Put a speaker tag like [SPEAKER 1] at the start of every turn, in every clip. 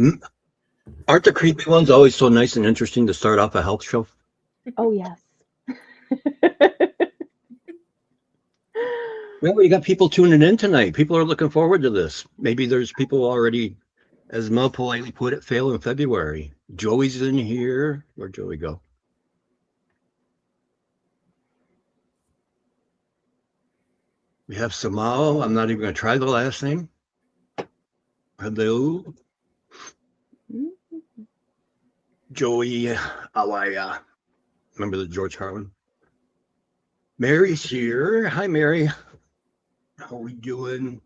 [SPEAKER 1] Mm. Aren't the creepy ones always so nice and interesting to start off a health show?
[SPEAKER 2] Oh, yes.
[SPEAKER 1] Well, you got people tuning in tonight. People are looking forward to this. Maybe there's people already, as Mel politely put it, fail in February. Joey's in here. Where'd Joey go? We have Samao. I'm not even going to try the last name. Hello. Joey Awaya. Remember the George Carlin? Mary's here. Hi, Mary. How we doing?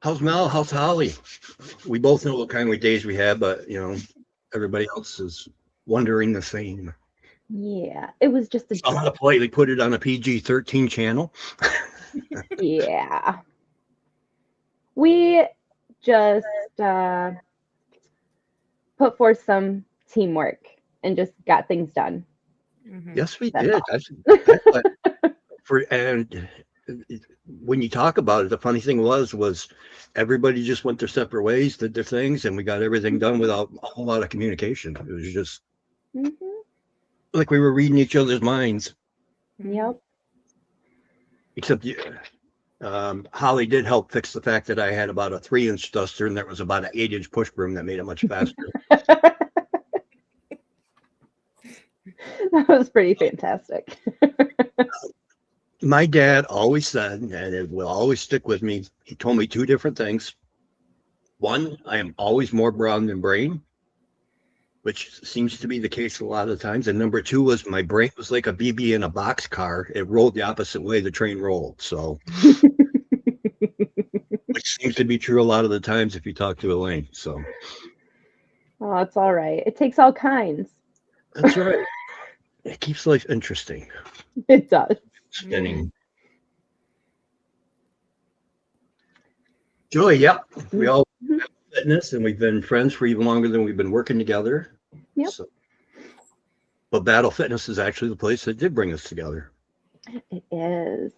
[SPEAKER 1] How's Mel? How's Holly? We both know what kind of days we have, but everybody else is wondering the same.
[SPEAKER 2] Yeah, it was just a.
[SPEAKER 1] I'm gonna politely put it on a PG-13 channel.
[SPEAKER 2] Yeah. We just put forth some teamwork and just got things done.
[SPEAKER 1] Yes, we
[SPEAKER 2] That's
[SPEAKER 1] did. And when you talk about it, the funny thing was everybody just went their separate ways, did their things, and we got everything done without a whole lot of communication. It was just like we were reading each other's minds.
[SPEAKER 2] Yep.
[SPEAKER 1] Except Holly did help fix the fact that I had about a 3-inch duster and there was about an 8-inch push broom that made it much faster.
[SPEAKER 2] That was pretty fantastic.
[SPEAKER 1] My dad always said, and it will always stick with me, he told me 2 different things. One, I am always more brown than brain, which seems to be the case a lot of times. And number 2 was my brain was like a BB in a boxcar. It rolled the opposite way the train rolled. So, which seems to be true a lot of the times if you talk to Elaine. So,
[SPEAKER 2] Oh, it's all right. It takes all kinds.
[SPEAKER 1] that's right. It keeps life interesting.
[SPEAKER 2] It does.
[SPEAKER 1] Spinning. Joy, yep. We all have fitness and we've been friends for even longer than we've been working together.
[SPEAKER 2] Yep.
[SPEAKER 1] So, but Battle Fitness is actually the place that did bring us together.
[SPEAKER 2] It is.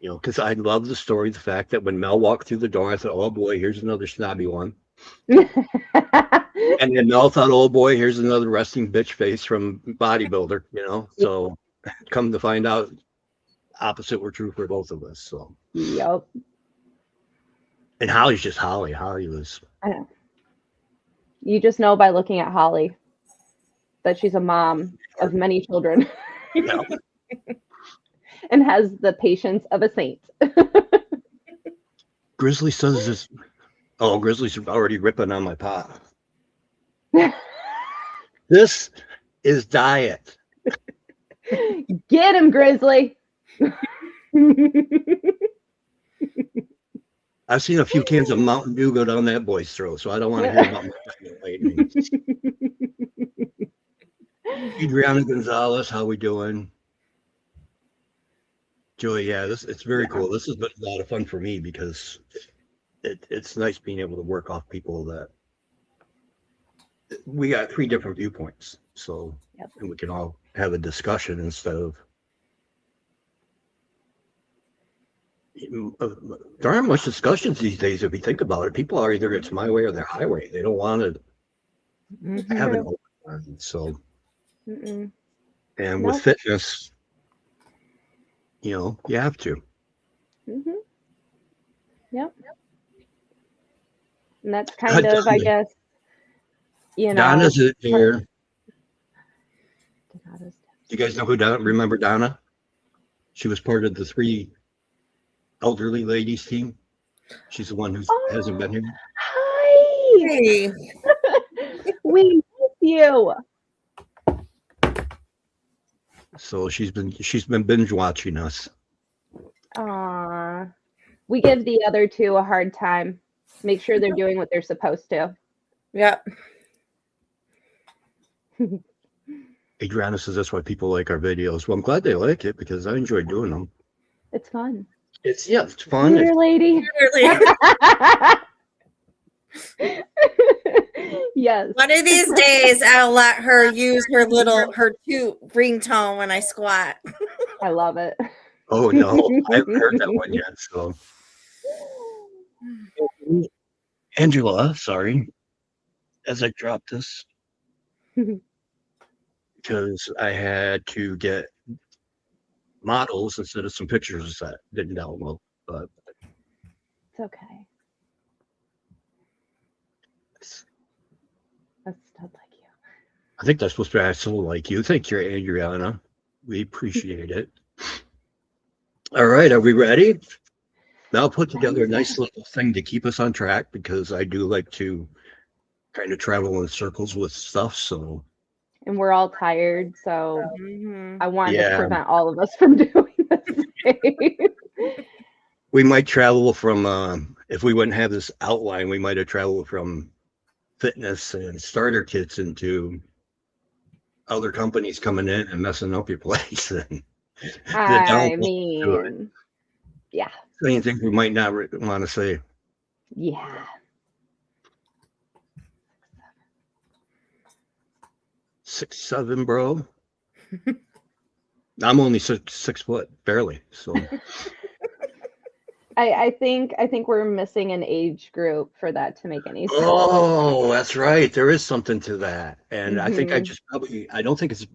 [SPEAKER 1] Because I love the story, the fact that when Mel walked through the door, I thought, oh boy, here's another snobby one. And then Mel thought, oh boy, here's another resting bitch face from Bodybuilder, So come to find out, opposite were true for both of us. So.
[SPEAKER 2] Yep.
[SPEAKER 1] And Holly's just Holly. Holly was.
[SPEAKER 2] I know. You just know by looking at Holly that she's a mom of many children.
[SPEAKER 1] Yeah.
[SPEAKER 2] And has the patience of a saint.
[SPEAKER 1] Grizzly says this. Oh, Grizzly's already ripping on my pot. This is diet.
[SPEAKER 2] Get him, Grizzly.
[SPEAKER 1] I've seen a few cans of Mountain Dew go down that boy's throat, so I don't want to hear about my lately. Adriana Gonzalez, how we doing? Joey, yeah, it's very cool. This has been a lot of fun for me because it's nice being able to work off people that we got 3 different viewpoints. So, and we can all have a discussion instead of there aren't much discussions these days if you think about it. People are either it's my way or their highway. They don't want to have an open mind. So, and with fitness, you have to.
[SPEAKER 2] Yep. And that's kind of, I guess,
[SPEAKER 1] Donna's here. Do you guys know who Donna? Remember Donna? She was part of the 3 elderly ladies team. She's the one who hasn't been here.
[SPEAKER 2] Hi.
[SPEAKER 3] Hey.
[SPEAKER 2] We miss you.
[SPEAKER 1] So she's been binge watching us.
[SPEAKER 2] We give the other 2 a hard time. Make sure they're doing what they're supposed to.
[SPEAKER 3] Yep.
[SPEAKER 1] Adriana says that's why people like our videos. Well, I'm glad they like it because I enjoy doing them.
[SPEAKER 2] It's fun.
[SPEAKER 1] It's fun.
[SPEAKER 2] Dear lady. Yes.
[SPEAKER 3] One of these days, I'll let her use her 2 ringtone when I squat.
[SPEAKER 2] I love it.
[SPEAKER 1] Oh no, I haven't heard that one yet. So Angela, sorry, as I dropped this, because I had to get models instead of some pictures that didn't download. But
[SPEAKER 2] It's okay. That's stud like you.
[SPEAKER 1] I think that's supposed to be I so like you. Thank you, Adriana. We appreciate it. All right, are we ready? Now I'll put together a nice little thing to keep us on track because I do like to kind of travel in circles with stuff. So
[SPEAKER 2] And we're all tired, so
[SPEAKER 3] Mhm.
[SPEAKER 2] I wanted to
[SPEAKER 1] yeah,
[SPEAKER 2] prevent all of us from doing this game.
[SPEAKER 1] we might travel from if we wouldn't have this outline, we might have traveled from fitness and starter kits into other companies coming in and messing up your place and the
[SPEAKER 2] I
[SPEAKER 1] downfall to it.
[SPEAKER 2] mean, yeah.
[SPEAKER 1] Saying things we might not want to say.
[SPEAKER 2] Yeah.
[SPEAKER 1] 6'7", bro. I'm only 6 foot, barely. So
[SPEAKER 2] I think we're missing an age group for that to make any sense.
[SPEAKER 1] oh, that's right. There is something to that. And I think I
[SPEAKER 2] Mhm.
[SPEAKER 1] just I don't think it's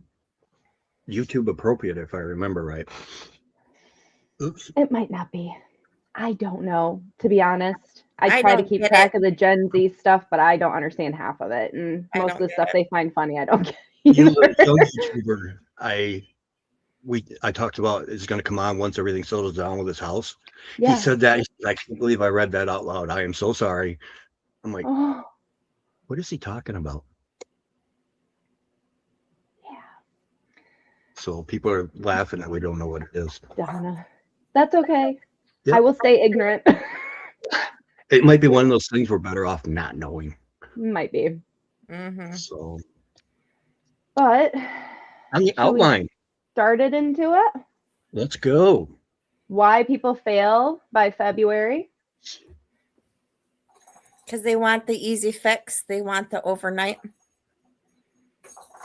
[SPEAKER 1] YouTube appropriate if I remember right. Oops.
[SPEAKER 2] It might not be. I don't know, to be honest. I
[SPEAKER 3] I
[SPEAKER 2] try to
[SPEAKER 3] don't
[SPEAKER 2] keep
[SPEAKER 3] get
[SPEAKER 2] track
[SPEAKER 3] it.
[SPEAKER 2] of the Gen Z stuff, but I don't understand half of it. And
[SPEAKER 3] I
[SPEAKER 2] most of
[SPEAKER 3] don't
[SPEAKER 2] the
[SPEAKER 3] get
[SPEAKER 2] stuff
[SPEAKER 3] it.
[SPEAKER 2] they find funny, I don't get
[SPEAKER 1] You know,
[SPEAKER 2] either.
[SPEAKER 1] there's a young YouTuber I talked about is going to come on once everything settles down with his house. He
[SPEAKER 2] Yeah.
[SPEAKER 1] said that. He said, I can't believe I read that out loud. I am so sorry. I'm like,
[SPEAKER 2] Oh,
[SPEAKER 1] what is he talking about?
[SPEAKER 2] yeah.
[SPEAKER 1] So people are laughing and we don't know what it is.
[SPEAKER 2] Donna. That's okay.
[SPEAKER 1] Yep.
[SPEAKER 2] I will stay ignorant.
[SPEAKER 1] It might be one of those things we're better off not knowing.
[SPEAKER 2] Might be.
[SPEAKER 3] Mhm.
[SPEAKER 1] So
[SPEAKER 2] But
[SPEAKER 1] on the
[SPEAKER 2] shall we
[SPEAKER 1] outline,
[SPEAKER 2] start it into it?
[SPEAKER 1] let's go.
[SPEAKER 2] Why people fail by February?
[SPEAKER 3] Because they want the easy fix. They want the overnight.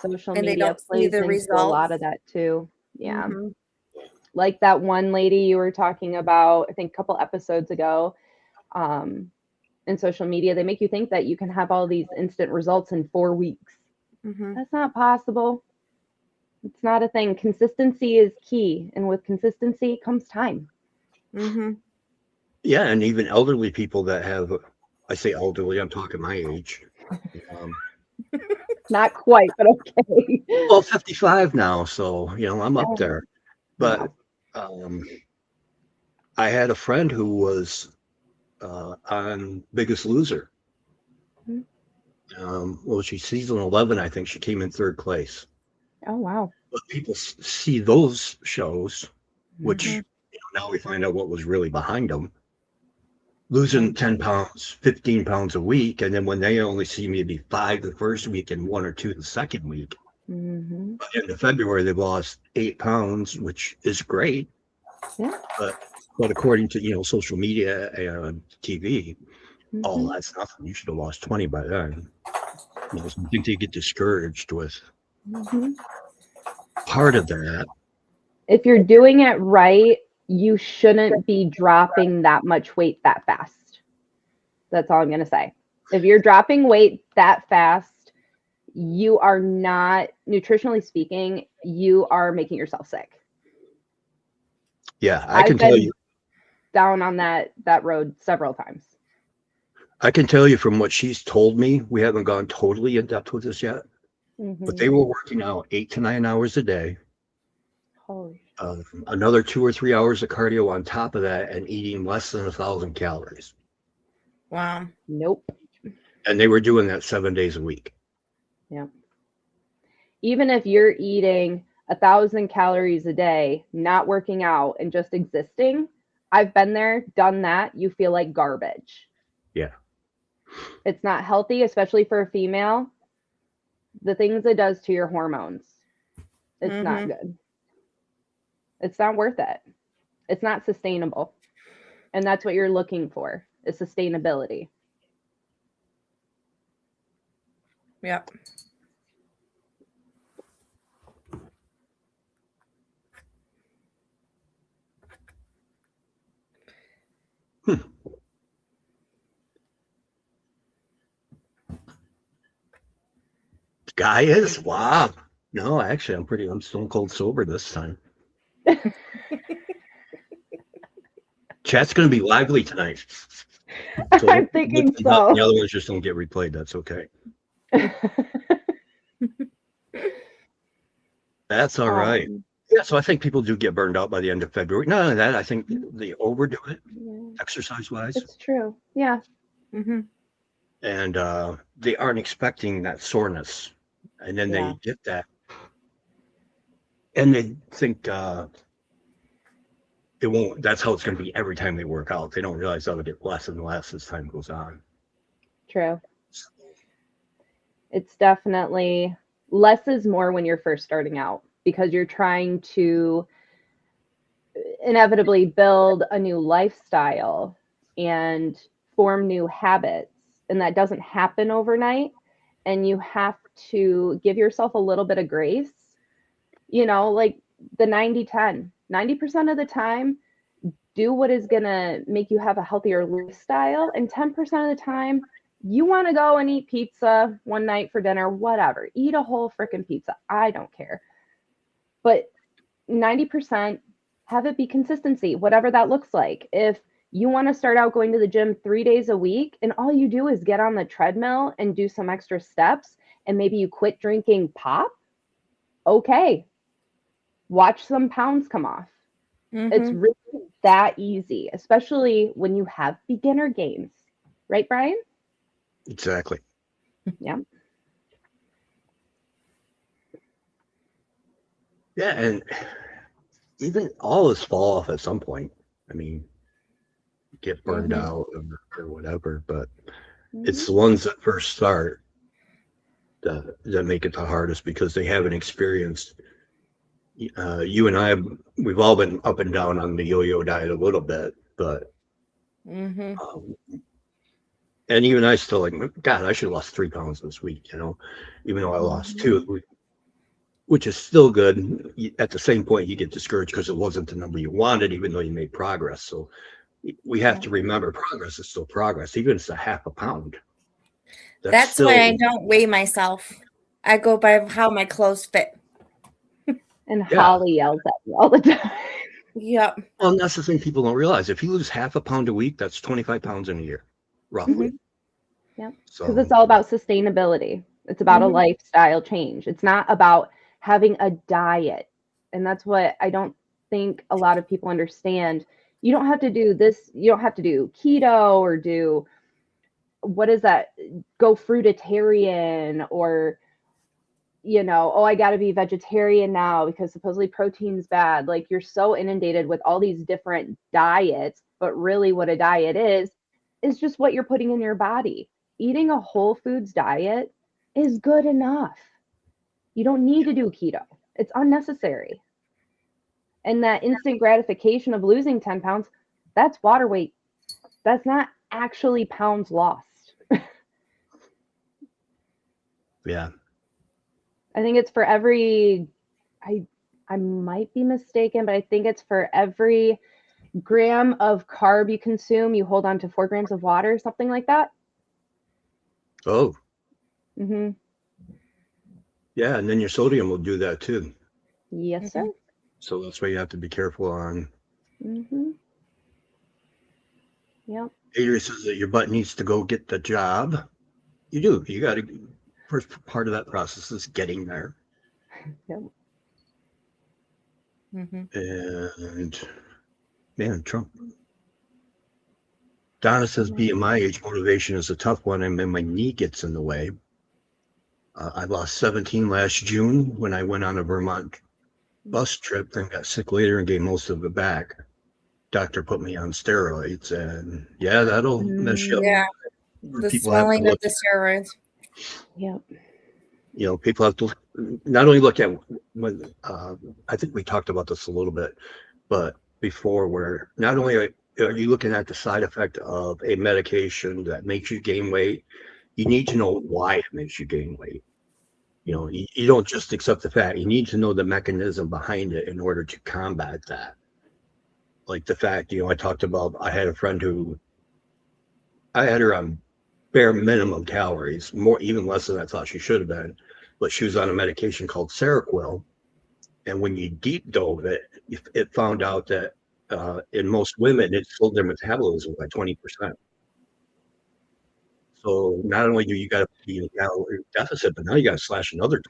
[SPEAKER 2] Social
[SPEAKER 3] And they
[SPEAKER 2] media
[SPEAKER 3] don't see
[SPEAKER 2] plays
[SPEAKER 3] the
[SPEAKER 2] into a lot
[SPEAKER 3] results.
[SPEAKER 2] of that too. Yeah.
[SPEAKER 3] Mhm.
[SPEAKER 2] Like that one lady you were talking about, I think a couple episodes ago, in social media, they make you think that you can have all these instant results in 4 weeks.
[SPEAKER 3] Mhm.
[SPEAKER 2] That's not possible. It's not a thing. Consistency is key. And with consistency comes time.
[SPEAKER 3] Mhm.
[SPEAKER 1] Yeah, and even elderly people that have, I say elderly, I'm talking my age. Um,
[SPEAKER 2] Not quite, but okay.
[SPEAKER 1] well, 55 now, so I'm up there.
[SPEAKER 2] Yeah.
[SPEAKER 1] But I had a friend who was on Biggest Loser. Well, she's season 11, I think she came in third place.
[SPEAKER 2] Oh, wow.
[SPEAKER 1] But people see those shows, which
[SPEAKER 3] Mhm.
[SPEAKER 1] now we find out what was really behind them. Losing 10 pounds, 15 pounds a week, and then when they only see maybe 5 the first week and 1 or 2 the second week.
[SPEAKER 2] Mm-hmm.
[SPEAKER 1] By the end of February, they've lost 8 pounds, which is great.
[SPEAKER 2] Yeah.
[SPEAKER 1] But according to social media and TV, oh,
[SPEAKER 2] Mm-hmm.
[SPEAKER 1] that's nothing. You should have lost 20 by then. So I think they get discouraged with
[SPEAKER 2] Mm-hmm.
[SPEAKER 1] part of that.
[SPEAKER 2] If you're doing it right, you shouldn't be dropping that much weight that fast. That's all I'm going to say. If you're dropping weight that fast, you are not, nutritionally speaking, you are making yourself sick.
[SPEAKER 1] Yeah,
[SPEAKER 2] I've been down on that road several times.
[SPEAKER 1] I can tell you from what she's told me, we haven't gone totally in depth with this yet, but they were working out 8 to 9 hours a day.
[SPEAKER 2] Holy
[SPEAKER 1] Another 2 or 3 hours of cardio on top of that and eating less than 1,000 calories.
[SPEAKER 3] Wow.
[SPEAKER 2] Nope.
[SPEAKER 1] And they were doing that 7 days a week.
[SPEAKER 2] Yeah. Even if you're eating 1,000 calories a day, not working out and just existing, I've been there, done that. You feel like garbage.
[SPEAKER 1] Yeah.
[SPEAKER 2] It's not healthy, especially for a female. The things it does to your hormones, it's not good. It's not worth it. It's not sustainable. And that's what you're looking for, is sustainability.
[SPEAKER 3] Yep.
[SPEAKER 1] Guy is? Wow. No, actually, I'm stone cold sober this time. Chat's going to be lively tonight. So
[SPEAKER 2] I'm thinking so.
[SPEAKER 1] the other ones just don't get replayed. That's okay. That's all right. Yeah, so I think people do get burned out by the end of February. None of that. I think they overdo it, exercise-wise.
[SPEAKER 2] It's true. Yeah.
[SPEAKER 3] Mm-hmm.
[SPEAKER 1] And they aren't expecting that soreness. And then they get that. And they think it won't, that's how it's going to be every time they work out. They don't realize that'll get less and less as time goes on.
[SPEAKER 2] True. It's definitely less is more when you're first starting out, because you're trying to inevitably build a new lifestyle and form new habits. And that doesn't happen overnight. And you have to give yourself a little bit of grace, like the 90-10. 90% of the time, do what is going to make you have a healthier lifestyle. And 10% of the time, you want to go and eat pizza one night for dinner, whatever. Eat a whole freaking pizza. I don't care. But 90%, have it be consistency, whatever that looks like. If you want to start out going to the gym 3 days a week and all you do is get on the treadmill and do some extra steps, and maybe you quit drinking pop, okay. Watch some pounds come off. Mm-hmm. It's really that easy, especially when you have beginner gains. Right, Brian?
[SPEAKER 1] Exactly.
[SPEAKER 2] Yeah.
[SPEAKER 1] Yeah, and even all this fall off at some point. I mean, get burned out or whatever, but it's the ones that first start that make it the hardest, because they haven't experienced. You and I, we've all been up and down on the yo-yo diet a little bit, but and even I still like, God, I should have lost 3 pounds this week, even though I lost 2, which is still good. At the same point, you get discouraged because it wasn't the number you wanted, even though you made progress. So we have to remember, progress is still progress, even if it's a half a pound.
[SPEAKER 3] That's still, why I don't weigh myself. I go by how my clothes fit.
[SPEAKER 2] And Holly yells at me all the time.
[SPEAKER 3] Yep.
[SPEAKER 1] Well, and that's the thing people don't realize. If you lose half a pound a week, that's 25 pounds in a year, roughly.
[SPEAKER 2] Yeah. Because it's all about sustainability. It's about a lifestyle change. It's not about having a diet. And that's what I don't think a lot of people understand. You don't have to do this. You don't have to do keto or do, what is that? Go fruitarian, or I got to be vegetarian now because supposedly protein's bad. Like, you're so inundated with all these different diets, but really what a diet is just what you're putting in your body. Eating a whole foods diet is good enough. You don't need to do keto. It's unnecessary. And that instant gratification of losing 10 pounds, that's water weight. That's not actually pounds lost.
[SPEAKER 1] Yeah.
[SPEAKER 2] I think it's for every, I might be mistaken, but I think it's for every gram of carb you consume, you hold on to 4 grams of water, something like that.
[SPEAKER 1] Oh.
[SPEAKER 2] Mm-hmm.
[SPEAKER 1] Yeah, and then your sodium will do that too.
[SPEAKER 2] Yes, sir.
[SPEAKER 1] So that's why you have to be careful on.
[SPEAKER 2] Yep.
[SPEAKER 1] Adrian says that your butt needs to go get the job. You do. You got to. First part of that process is getting there.
[SPEAKER 2] Yep.
[SPEAKER 1] And man, Trump. Donna says, being my age, motivation is a tough one, and then my knee gets in the way. I lost 17 last June when I went on a Vermont bus trip, then got sick later and gained most of it back. Doctor put me on steroids, and that'll mess you up.
[SPEAKER 3] Yeah, the swelling of the steroids.
[SPEAKER 2] Yep.
[SPEAKER 1] People have to not only look at when I think we talked about this a little bit, but before, where not only are you looking at the side effect of a medication that makes you gain weight, you need to know why it makes you gain weight. You don't just accept the fact. You need to know the mechanism behind it in order to combat that. Like the fact, I talked about, I had a friend who I had her on bare minimum calories, even less than I thought she should have been. but she was on a medication called Seroquel. And when you deep dove it, it found out that in most women, it slowed their metabolism by 20%. So not only do you got to be in a calorie deficit, but now you got to slash another 20%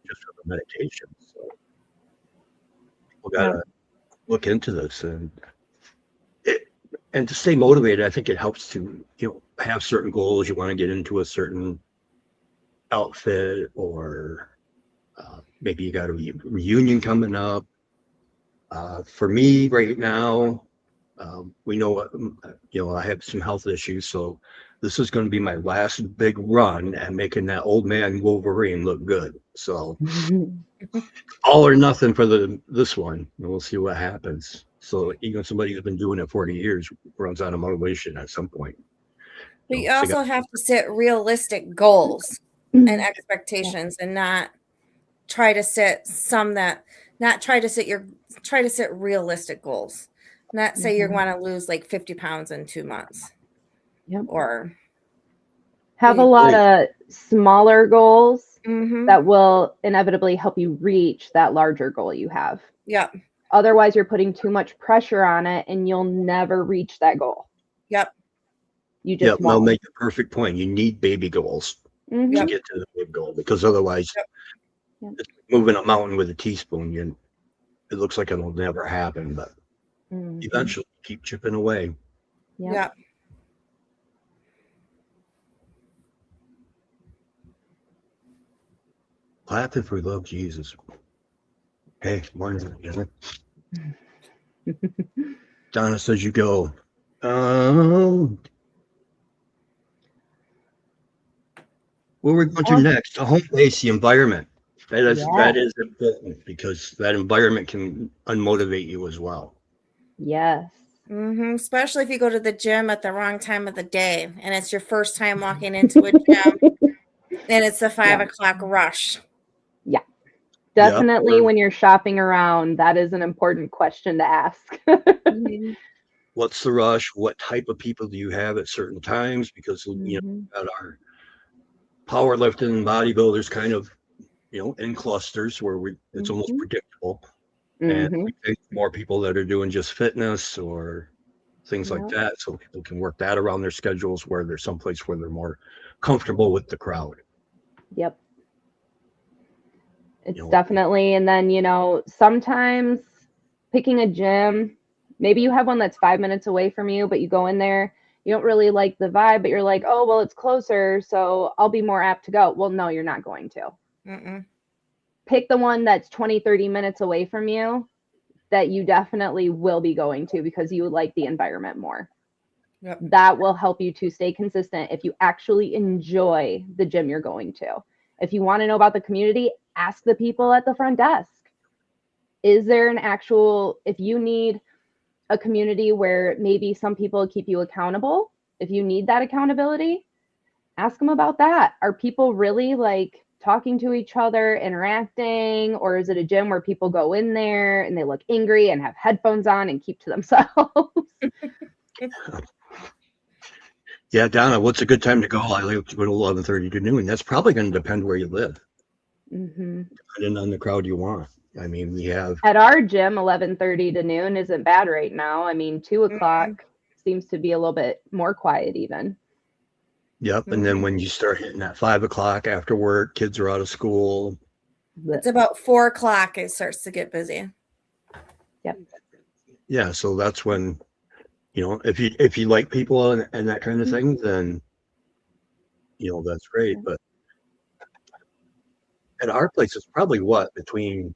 [SPEAKER 1] just for the medication. So people got to look into this, and to stay motivated. I think it helps to have certain goals. You want to get into a certain outfit, or maybe you got a reunion coming up. For me right now, we know I have some health issues, so this is going to be my last big run at making that old man Wolverine look good. So all or nothing for this one, and we'll see what happens. So even somebody who's been doing it 40 years runs out of motivation at some point.
[SPEAKER 3] But you also have to set realistic goals and expectations, and not try to set realistic goals. Not say you want to lose like 50 pounds in 2 months.
[SPEAKER 2] Yep.
[SPEAKER 3] Or
[SPEAKER 2] have a lot of smaller goals that will inevitably help you reach that larger goal you have.
[SPEAKER 3] Yep.
[SPEAKER 2] Otherwise, you're putting too much pressure on it and you'll never reach that goal.
[SPEAKER 3] Yep.
[SPEAKER 2] You just won't.
[SPEAKER 1] They'll make a perfect point. You need baby goals to get to the big goal, because otherwise it's moving a mountain with a teaspoon. It looks like it'll never happen, but eventually keep chipping away.
[SPEAKER 3] Yep.
[SPEAKER 1] Clap if we love Jesus. Hey, morning, isn't it? Donna says you go. Where we're going to next? The home base, the environment. That is important, because that environment can unmotivate you as well.
[SPEAKER 2] Yes.
[SPEAKER 3] Especially if you go to the gym at the wrong time of the day and it's your first time walking into a gym and it's the 5 o'clock rush.
[SPEAKER 2] Yeah. Definitely when you're shopping around, that is an important question to ask.
[SPEAKER 1] What's the rush? What type of people do you have at certain times? Because at our powerlifting and bodybuilders kind of in clusters where it's almost predictable. And we take more people that are doing just fitness or things like that, so people can work that around their schedules, where there's someplace where they're more comfortable with the crowd.
[SPEAKER 2] Yep. It's definitely, and then, sometimes picking a gym, maybe you have one that's 5 minutes away from you, but you go in there, you don't really like the vibe, but you're like, oh, well, it's closer, so I'll be more apt to go. Well, no, you're not going to. Pick the one that's 20, 30 minutes away from you that you definitely will be going to because you like the environment more.
[SPEAKER 3] Yep.
[SPEAKER 2] That will help you to stay consistent if you actually enjoy the gym you're going to. If you want to know about the community, ask the people at the front desk. Is there if you need a community where maybe some people keep you accountable, if you need that accountability, ask them about that. Are people really talking to each other, interacting, or is it a gym where people go in there and they look angry and have headphones on and keep to themselves?
[SPEAKER 1] Yeah, Donna, what's a good time to go? I like to go to 11:30 to noon. That's probably going to depend where you live, depending on the crowd you want. I mean, we have
[SPEAKER 2] at our gym 11:30 to noon isn't bad right now. I mean, 2 o'clock seems to be a little bit more quiet even.
[SPEAKER 1] Yep. And then when you start hitting at 5 o'clock after work, kids are out of school.
[SPEAKER 3] It's about 4 o'clock it starts to get busy.
[SPEAKER 2] Yep.
[SPEAKER 1] Yeah. So that's when, if you like people and that kind of thing, then, that's great. But at our place, it's probably between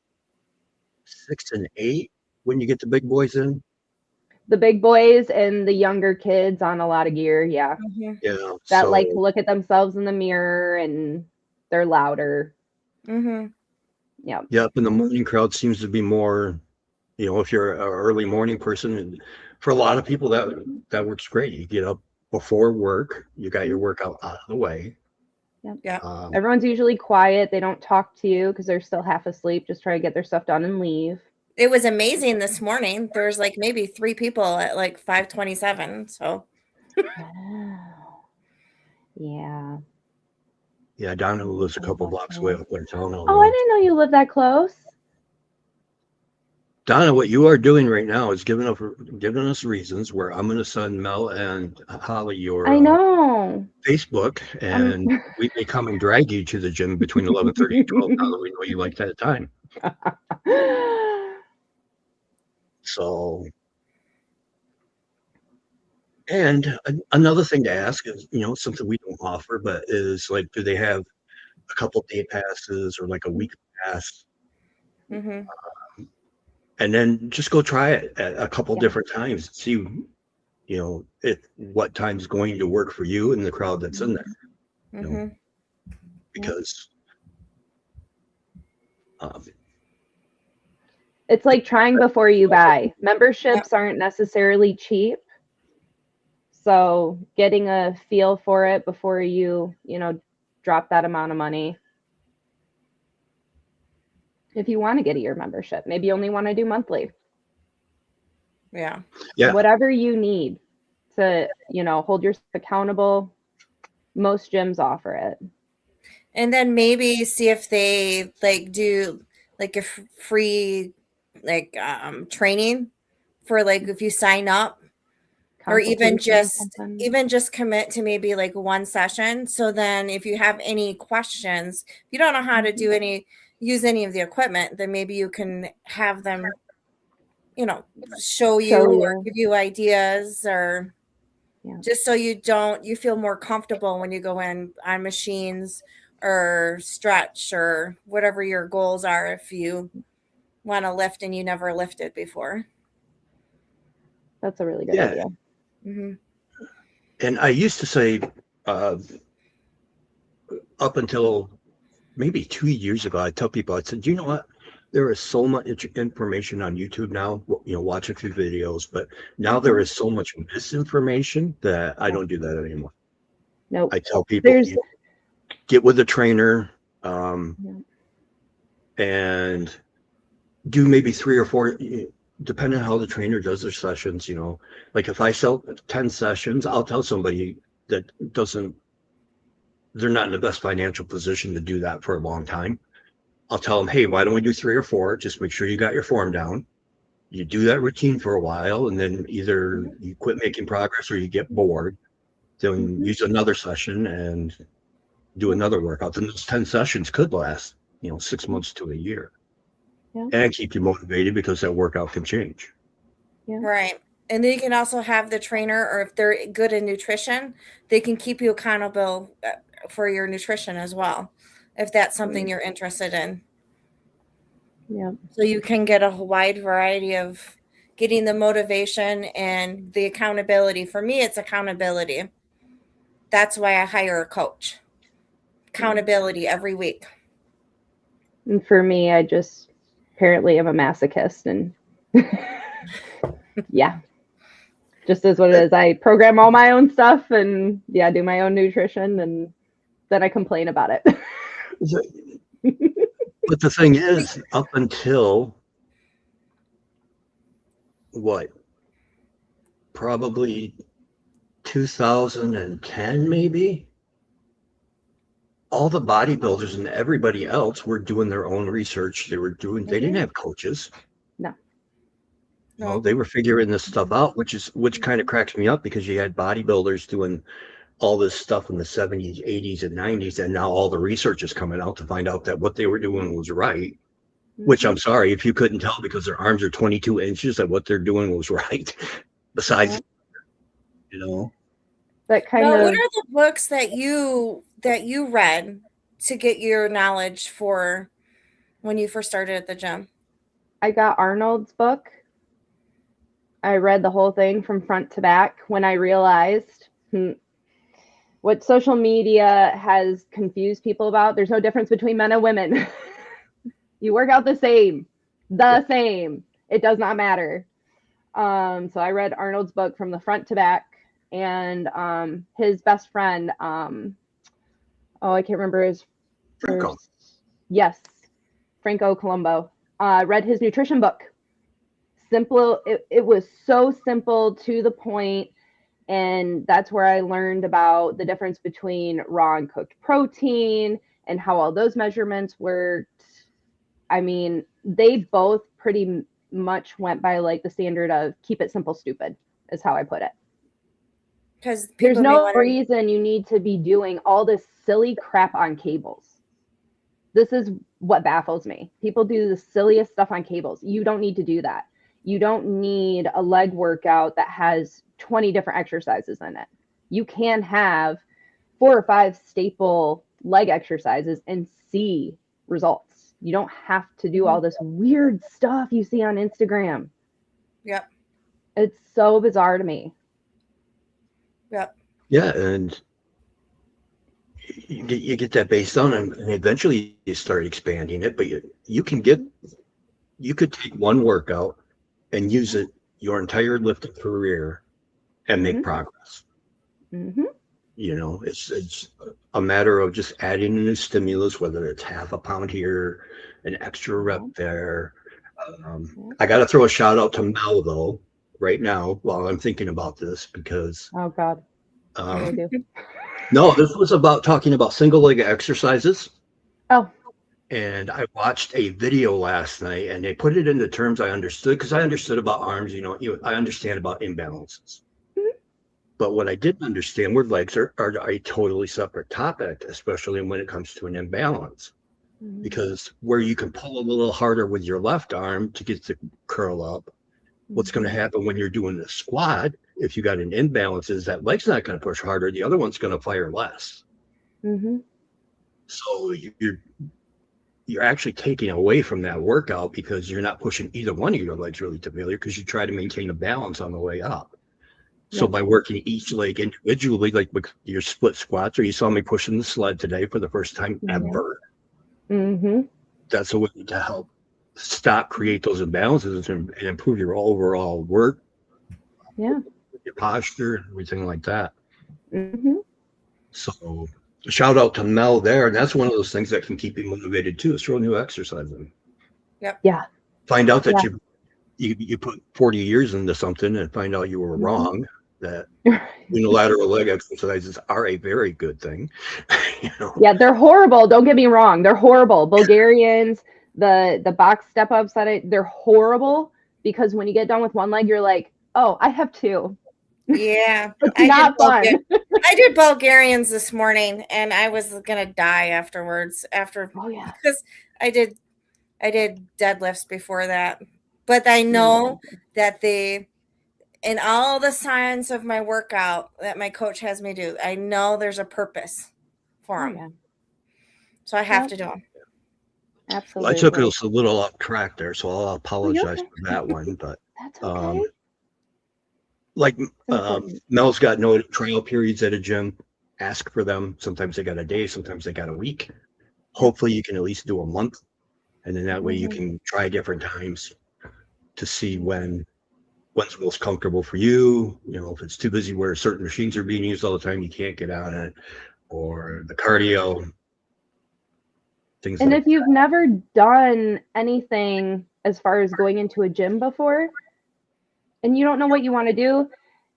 [SPEAKER 1] 6 and 8 when you get the big boys in.
[SPEAKER 2] The big boys and the younger kids on a lot of gear. Yeah.
[SPEAKER 1] Yeah.
[SPEAKER 2] That like to look at themselves in the mirror and they're louder. Yeah.
[SPEAKER 1] Yep. And the morning crowd seems to be more, if you're an early morning person, and for a lot of people that works great. You get up before work, you got your workout out of the way.
[SPEAKER 2] Yep. Yeah. Everyone's usually quiet. They don't talk to you because they're still half asleep, just try to get their stuff done and leave.
[SPEAKER 3] It was amazing this morning. There's maybe 3 people at 5:27. So
[SPEAKER 2] wow. Yeah.
[SPEAKER 1] Yeah, Donna lives a couple blocks away up in town.
[SPEAKER 2] Oh, I didn't know you lived that close.
[SPEAKER 1] Donna, what you are doing right now is giving us reasons where I'm going to send Mel and Holly your
[SPEAKER 2] I know.
[SPEAKER 1] Facebook, and we may come and drag you to the gym between 11:30 and 12. Now that we know you like that time. So, and another thing to ask is, something we don't offer, but is like, do they have a couple day passes or like a week pass?
[SPEAKER 3] Mm-hmm.
[SPEAKER 1] And then just go try it at a couple different times. See, what time's going to work for you and the crowd that's in there.
[SPEAKER 3] Mm-hmm.
[SPEAKER 1] Because
[SPEAKER 2] it's like trying before you buy. Memberships aren't necessarily cheap. So getting a feel for it before you drop that amount of money. If you want to get a year membership, maybe you only want to do monthly.
[SPEAKER 3] Yeah.
[SPEAKER 2] Whatever you need to, hold yourself accountable. Most gyms offer it.
[SPEAKER 3] And then maybe see if they do a free training for if you sign up, or even just commit to maybe one session. So then if you have any questions, if you don't know how to use any of the equipment, then maybe you can have them, show you or give you ideas, or just so you feel more comfortable when you go in on machines or stretch or whatever your goals are, if you want to lift and you never lifted before.
[SPEAKER 2] That's a really good idea.
[SPEAKER 3] Mm-hmm.
[SPEAKER 1] And I used to say, up until maybe 2 years ago, I tell people, I said, you know what? There is so much information on YouTube now, watch a few videos, but now there is so much misinformation that I don't do that anymore.
[SPEAKER 2] Nope.
[SPEAKER 1] I tell people, get with a trainer, and do maybe 3 or 4, depending on how the trainer does their sessions. Like if I sell 10 sessions, I'll tell somebody that they're not in the best financial position to do that for a long time. I'll tell them, hey, why don't we do 3 or 4? Just make sure you got your form down. You do that routine for a while, and then either you quit making progress or you get bored. Then use another session and do another workout. Then those 10 sessions could last, 6 months to a year. Yeah. And keep you motivated, because that workout can change.
[SPEAKER 3] Yeah. Right. And then you can also have the trainer, or if they're good in nutrition, they can keep you accountable for your nutrition as well, if that's something you're interested in.
[SPEAKER 2] Yeah.
[SPEAKER 3] So you can get a wide variety of getting the motivation and the accountability. For me, it's accountability. That's why I hire a coach. Accountability every week.
[SPEAKER 2] And for me, I just apparently am a masochist, and yeah, just is what it is. I program all my own stuff and do my own nutrition, and then I complain about it.
[SPEAKER 1] But the thing is, up until probably 2010, maybe, all the bodybuilders and everybody else were doing their own research. They didn't have coaches. No, they were figuring this stuff out, which kind of cracks me up, because you had bodybuilders doing all this stuff in the 70s, 80s, and 90s, and now all the research is coming out to find out that what they were doing was right. Which, I'm sorry, if you couldn't tell because their arms are 22 inches, that what they're doing was right. Besides,
[SPEAKER 2] that kind of.
[SPEAKER 3] What are the books that you read to get your knowledge for when you first started at the gym?
[SPEAKER 2] I got Arnold's book. I read the whole thing from front to back when I realized what social media has confused people about. There's no difference between men and women. You work out the same. It does not matter. So I read Arnold's book from the front to back, and his best friend, I can't remember his first. Yes, Franco Colombo. Read his nutrition book. Simple. It was so simple, to the point. And that's where I learned about the difference between raw and cooked protein and how all those measurements worked. I mean, they both pretty much went by like the standard of keep it simple, stupid, is how I put it.
[SPEAKER 3] Because
[SPEAKER 2] there's no reason you need to be doing all this silly crap on cables. This is what baffles me. People do the silliest stuff on cables. You don't need to do that. You don't need a leg workout that has 20 different exercises in it. You can have 4 or 5 staple leg exercises and see results. You don't have to do all this weird stuff you see on Instagram.
[SPEAKER 3] Yep.
[SPEAKER 2] It's so bizarre to me.
[SPEAKER 3] Yep.
[SPEAKER 1] Yeah, and you get that base down, and eventually you start expanding it. But you could take one workout and use it your entire lifting career and make progress.
[SPEAKER 2] Mm-hmm.
[SPEAKER 1] You know, it's a matter of just adding a new stimulus, whether it's half a pound here, an extra rep there. I got to throw a shout out to Mel though right now while I'm thinking about this, because
[SPEAKER 2] oh god, what do I do?
[SPEAKER 1] No, this was about talking about single leg exercises.
[SPEAKER 2] Oh.
[SPEAKER 1] And I watched a video last night, and they put it into terms I understood, because I understood about arms. You know, I understand about imbalances. Mm-hmm. But what I didn't understand were legs are a totally separate topic, especially when it comes to an imbalance. Mm-hmm. Because where you can pull a little harder with your left arm to get the curl up, what's going to happen when you're doing the squat, if you got an imbalance, is that leg's not going to push harder. The other one's going to fire less.
[SPEAKER 2] Mm-hmm.
[SPEAKER 1] So you're actually taking away from that workout, because you're not pushing either one of your legs really to failure, because you try to maintain a balance on the way up. So by working each leg individually, like with your split squats, or you saw me pushing the sled today for the first time ever.
[SPEAKER 2] Mm-hmm.
[SPEAKER 1] That's a way to help create those imbalances and improve your overall work.
[SPEAKER 2] Yeah.
[SPEAKER 1] Your posture and everything like that.
[SPEAKER 2] Mm-hmm.
[SPEAKER 1] So shout out to Mel there. And that's one of those things that can keep you motivated too, is throw new exercise in.
[SPEAKER 3] Yep.
[SPEAKER 2] Yeah.
[SPEAKER 1] Find out that you put 40 years into something, and find out you were wrong, that unilateral leg exercises are a very good thing. You know?
[SPEAKER 2] Yeah, they're horrible. Don't get me wrong. They're horrible. Bulgarians, the box step ups they're horrible, because when you get done with one leg, you're like, oh, I have 2.
[SPEAKER 3] Yeah.
[SPEAKER 2] It's not fun.
[SPEAKER 3] I did Bulgarians this morning, and I was gonna die afterwards. Because I did deadlifts before that. But I know that in all the science of my workout that my coach has me do, I know there's a purpose for them. Yeah. So I have to do them.
[SPEAKER 2] Absolutely.
[SPEAKER 1] Well, I took us a little off track there, so I'll apologize for that one. But
[SPEAKER 2] that's okay.
[SPEAKER 1] Like Mel's got no trial periods at a gym. Ask for them. Sometimes they got a day, sometimes they got a week. Hopefully you can at least do a month, and then that way you can try different times to see when's most comfortable for you. You know, if it's too busy where certain machines are being used all the time, you can't get on it, or the cardio, things
[SPEAKER 2] and
[SPEAKER 1] like
[SPEAKER 2] if you've never done anything as far as going into a gym before, and you don't know what you want to do,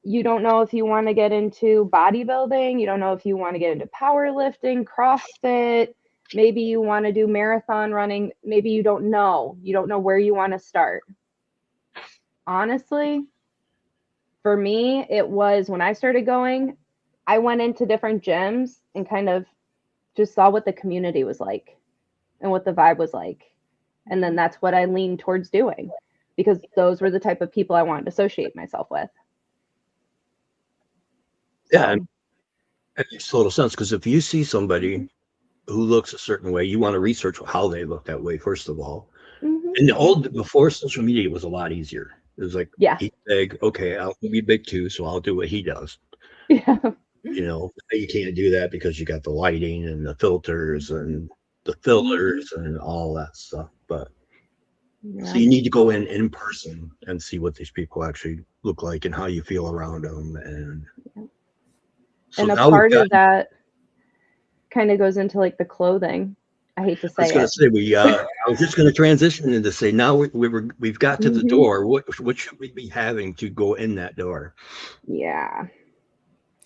[SPEAKER 2] you don't know if you want to get into bodybuilding, you don't know if you want to get into powerlifting, CrossFit, maybe you want to do marathon running, maybe you don't know where you want to start. Honestly, for me, it was when I started going, I went into different gyms and kind of just saw what the community was like and what the vibe was like. And then that's what I leaned towards doing, because those were the type of people I wanted to associate myself with.
[SPEAKER 1] Yeah, and it makes total sense, because if you see somebody who looks a certain way, you want to research how they look that way, first of all. And before social media, it was a lot easier. It was like, he's big, okay, I'll be big too, so I'll do what he does.
[SPEAKER 2] Yeah.
[SPEAKER 1] You know, you can't do that because you got the lighting and the filters and the fillers and all that stuff. But so you need to go in person and see what these people actually look like and how you feel around them. And
[SPEAKER 2] so and a part of that kind of goes into like the clothing. I hate to say it.
[SPEAKER 1] I was going to say, I was just going to transition into say, now we've got to the door. What should we be having to go in that door?
[SPEAKER 2] Yeah.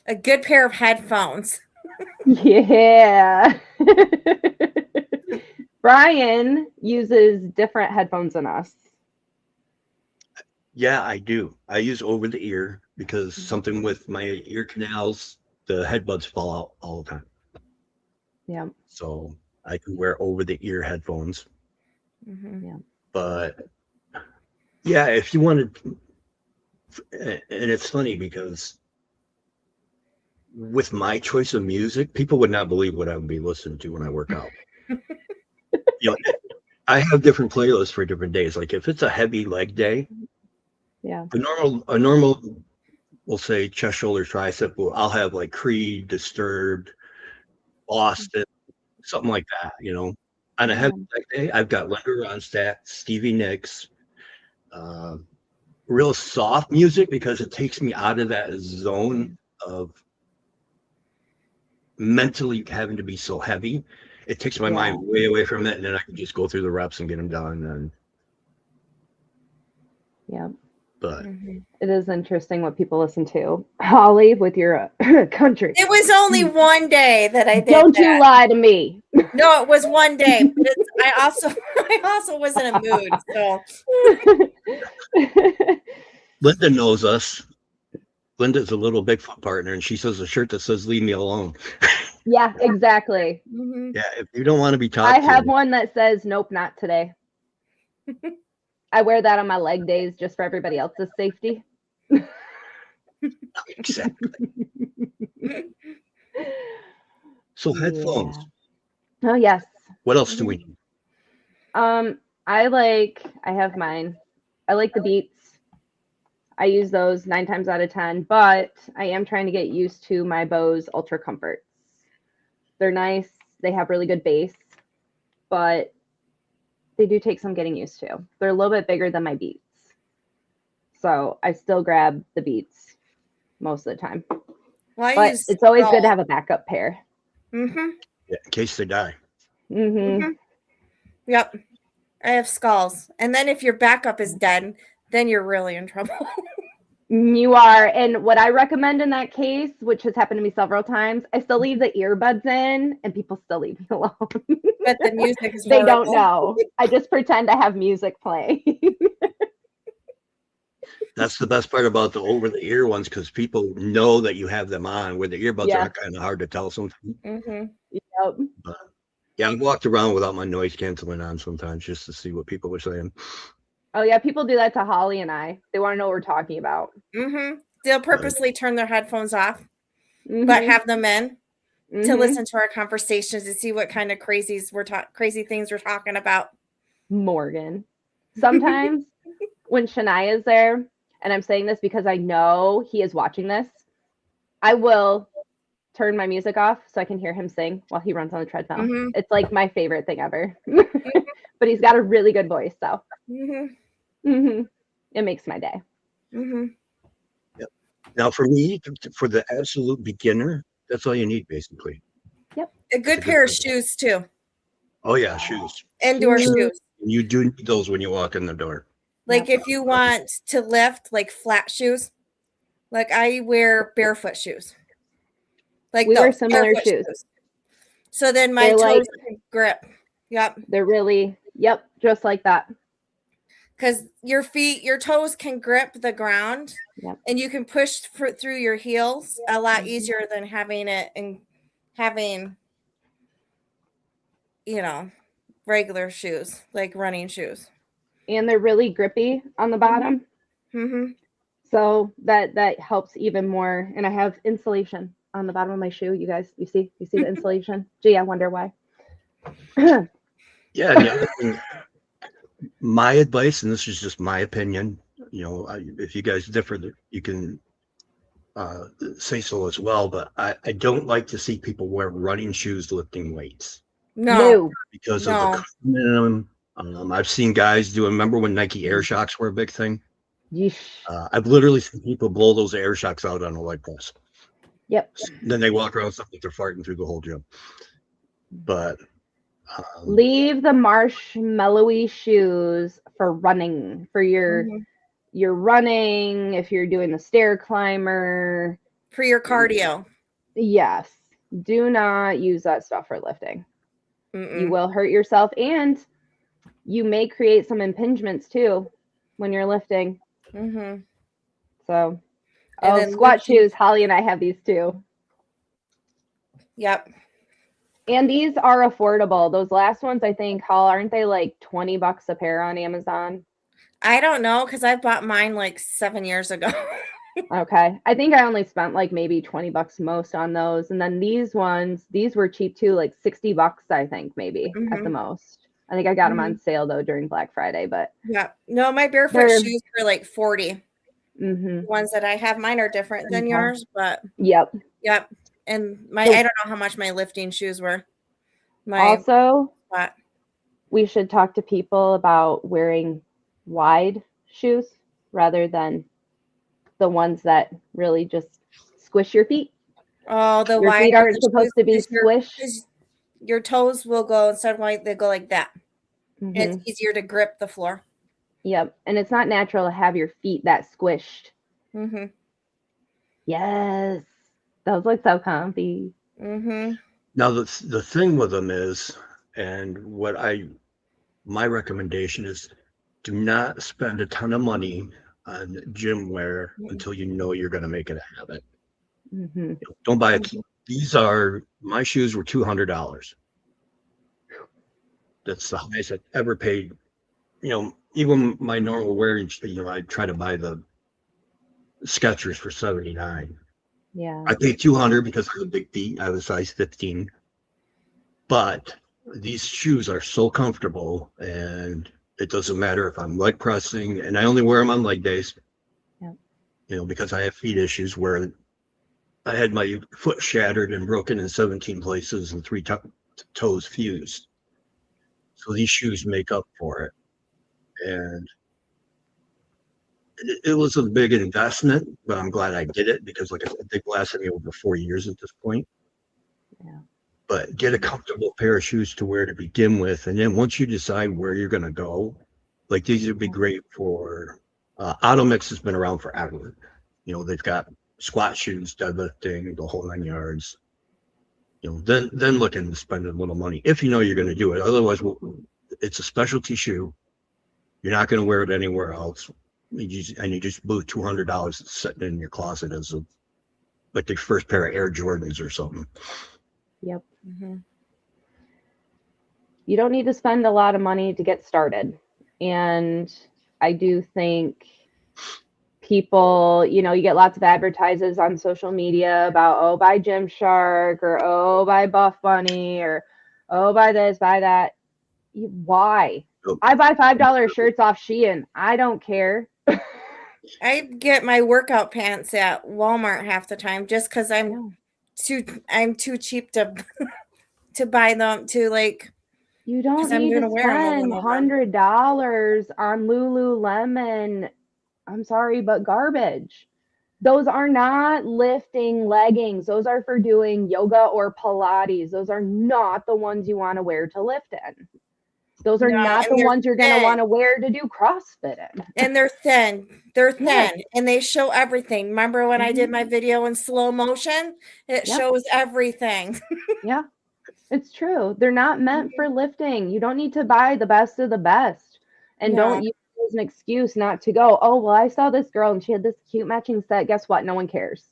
[SPEAKER 3] A good pair of headphones.
[SPEAKER 2] Yeah. Brian uses different headphones than us.
[SPEAKER 1] Yeah, I do. I use over the ear because something with my ear canals, the headbuds fall out all the time.
[SPEAKER 2] Yeah.
[SPEAKER 1] So I can wear over the ear headphones.
[SPEAKER 3] Mm-hmm.
[SPEAKER 2] Yeah.
[SPEAKER 1] But yeah, if you wanted, and it's funny because with my choice of music, people would not believe what I would be listening to when I work out. You know, I have different playlists for different days. Like if it's a heavy leg day,
[SPEAKER 2] Yeah.
[SPEAKER 1] a normal, we'll say chest, shoulder, tricep. I'll have like Creed, Disturbed, Austin, something like that. You know, on a heavy leg day, I've got Linda Ronstadt, Stevie Nicks, real soft music because it takes me out of that zone of mentally having to be so heavy. It takes my mind way away from it, and then I can just go through the reps and get them done. And
[SPEAKER 2] yeah.
[SPEAKER 1] but
[SPEAKER 2] it is interesting what people listen to. Holly, with your country.
[SPEAKER 3] It was only one day that I did.
[SPEAKER 2] Don't you lie to me.
[SPEAKER 3] No, it was one day. But I also was in a mood. So
[SPEAKER 1] Linda knows us. Linda's a little Bigfoot partner, and she says a shirt that says "Leave me alone."
[SPEAKER 2] Yeah, exactly.
[SPEAKER 3] Mm-hmm.
[SPEAKER 1] Yeah, if you don't want to be talked
[SPEAKER 2] I
[SPEAKER 1] to,
[SPEAKER 2] have one that says "Nope, not today." I wear that on my leg days just for everybody else's safety.
[SPEAKER 1] Exactly. So headphones.
[SPEAKER 2] Oh yes.
[SPEAKER 1] What else do we need?
[SPEAKER 2] I have mine. I like the Beats. I use those 9 times out of 10, but I am trying to get used to my Bose Ultra Comforts. They're nice. They have really good bass, but they do take some getting used to. They're a little bit bigger than my Beats. So I still grab the Beats most of the time.
[SPEAKER 3] Well,
[SPEAKER 2] but it's always good to have a backup pair.
[SPEAKER 3] Mm-hmm.
[SPEAKER 1] Yeah, in case they die.
[SPEAKER 2] Mm-hmm.
[SPEAKER 3] Yep. I have skulls. And then if your backup is dead, then you're really in trouble.
[SPEAKER 2] You are. And what I recommend in that case, which has happened to me several times, I still leave the earbuds in and people still leave me alone.
[SPEAKER 3] But the music is
[SPEAKER 2] They don't know. I just pretend I have music playing.
[SPEAKER 1] That's the best part about the over-the-ear ones because people know that you have them on. Where the earbuds are kind of hard to tell sometimes.
[SPEAKER 2] Mm-hmm. Yep.
[SPEAKER 1] But, yeah, I've walked around without my noise canceling on sometimes just to see what people are saying.
[SPEAKER 2] Oh yeah, people do that to Holly and I. They want to know what we're talking about.
[SPEAKER 3] Mm-hmm. They'll purposely turn their headphones off, but have them in to listen to our conversations to see what kind of crazy things we're talking about.
[SPEAKER 2] Morgan. Sometimes when Shania is there, and I'm saying this because I know he is watching this, I will turn my music off so I can hear him sing while he runs on the treadmill.
[SPEAKER 3] Mm-hmm.
[SPEAKER 2] It's like my favorite thing ever. But he's got a really good voice, so it makes my day.
[SPEAKER 1] Yep. Now, for me, for the absolute beginner, that's all you need, basically.
[SPEAKER 2] Yep.
[SPEAKER 3] A good pair of shoes too.
[SPEAKER 1] Oh yeah, shoes.
[SPEAKER 3] Indoor shoes.
[SPEAKER 1] You do need those when you walk in the door.
[SPEAKER 3] Like if you want to lift, like flat shoes. Like I wear barefoot shoes. Like
[SPEAKER 2] we wear similar shoes.
[SPEAKER 3] So then my toes can grip. Yep.
[SPEAKER 2] They're really, just like that.
[SPEAKER 3] Because your toes can grip the ground, and you can push through your heels a lot easier than having regular shoes, like running shoes.
[SPEAKER 2] And they're really grippy on the bottom. So that helps even more. And I have insulation on the bottom of my shoe. You guys, you see the insulation? Gee, I wonder why.
[SPEAKER 1] Yeah. My advice, and this is just my opinion, if you guys differ, you can say so as well, but I don't like to see people wear running shoes lifting weights.
[SPEAKER 2] No.
[SPEAKER 1] Because of the minimum. I've seen guys remember when Nike Air Shocks were a big thing? I've literally seen people blow those Air Shocks out on a leg press.
[SPEAKER 2] Yep.
[SPEAKER 1] Then they walk around something like they're farting through the whole gym. But
[SPEAKER 2] leave the marshmallowy shoes for running, for your running, if you're doing the stair climber,
[SPEAKER 3] for your cardio.
[SPEAKER 2] Yes. Do not use that stuff for lifting.
[SPEAKER 3] Mm-mm.
[SPEAKER 2] You will hurt yourself, and you may create some impingements too when you're lifting.
[SPEAKER 3] Mm-hmm.
[SPEAKER 2] So,
[SPEAKER 3] And then
[SPEAKER 2] squat shoes. Holly and I have these too.
[SPEAKER 3] Yep.
[SPEAKER 2] And these are affordable. Those last ones, I think, aren't they like $20 a pair on Amazon?
[SPEAKER 3] I don't know, because I bought mine like 7 years ago.
[SPEAKER 2] Okay. I think I only spent like maybe $20 most on those. And then these ones, these were cheap too, like $60, I think, maybe at the most. I think I got them on sale though during Black Friday, but
[SPEAKER 3] yeah. No, my barefoot shoes were like 40. The ones that I have, mine are different than yours, but
[SPEAKER 2] Yep.
[SPEAKER 3] And I don't know how much my lifting shoes were.
[SPEAKER 2] We should talk to people about wearing wide shoes rather than the ones that really just squish your feet.
[SPEAKER 3] Oh, the
[SPEAKER 2] your feet aren't supposed to be squished.
[SPEAKER 3] Your toes will go, instead of like they go like that. And it's easier to grip the floor.
[SPEAKER 2] Yep. And it's not natural to have your feet that squished. Yes. Those look so comfy.
[SPEAKER 1] Now the thing with them is, and my recommendation is, do not spend a ton of money on gym wear until you know you're going to make it a habit. Don't buy it. My shoes were $200. That's the highest I've ever paid. Even my normal wearing, I try to buy the Skechers for $79.
[SPEAKER 2] Yeah.
[SPEAKER 1] I paid $200 because I have a big feet. I was size 15. But these shoes are so comfortable, and it doesn't matter if I'm leg pressing, and I only wear them on leg days. Because I have feet issues where I had my foot shattered and broken in 17 places and 3 toes fused. So these shoes make up for it. And it was a big investment, but I'm glad I did it because, like I said, they've lasted me over 4 years at this point.
[SPEAKER 2] Yeah.
[SPEAKER 1] But get a comfortable pair of shoes to wear to begin with. And then once you decide where you're going to go, like these would be great for Automix has been around forever. They've got squat shoes, deadlifting, the whole 9 yards. Then looking to spend a little money if you're going to do it. Otherwise, it's a specialty shoe. You're not going to wear it anywhere else. You just blew $200 sitting in your closet as like the first pair of Air Jordans or something.
[SPEAKER 2] Yep. You don't need to spend a lot of money to get started. And I do think people, you get lots of advertises on social media about, buy Gymshark, or buy Buff Bunny, or buy this, buy that. Why? I buy $5 shirts off Shein. I don't care.
[SPEAKER 3] I get my workout pants at Walmart half the time just because I'm too cheap to buy them
[SPEAKER 2] You don't need to spend $100 on Lululemon. I'm sorry, but garbage. Those are not lifting leggings. Those are for doing yoga or Pilates. Those are not the ones you want to wear to lift in. Those are not the ones you're going to want to wear to do CrossFit in.
[SPEAKER 3] And they're thin. And they show everything. Remember when I did my video in slow motion? It shows everything.
[SPEAKER 2] Yeah, it's true. They're not meant for lifting. You don't need to buy the best of the best. And don't use it as an excuse not to go, I saw this girl and she had this cute matching set. Guess what? No one cares.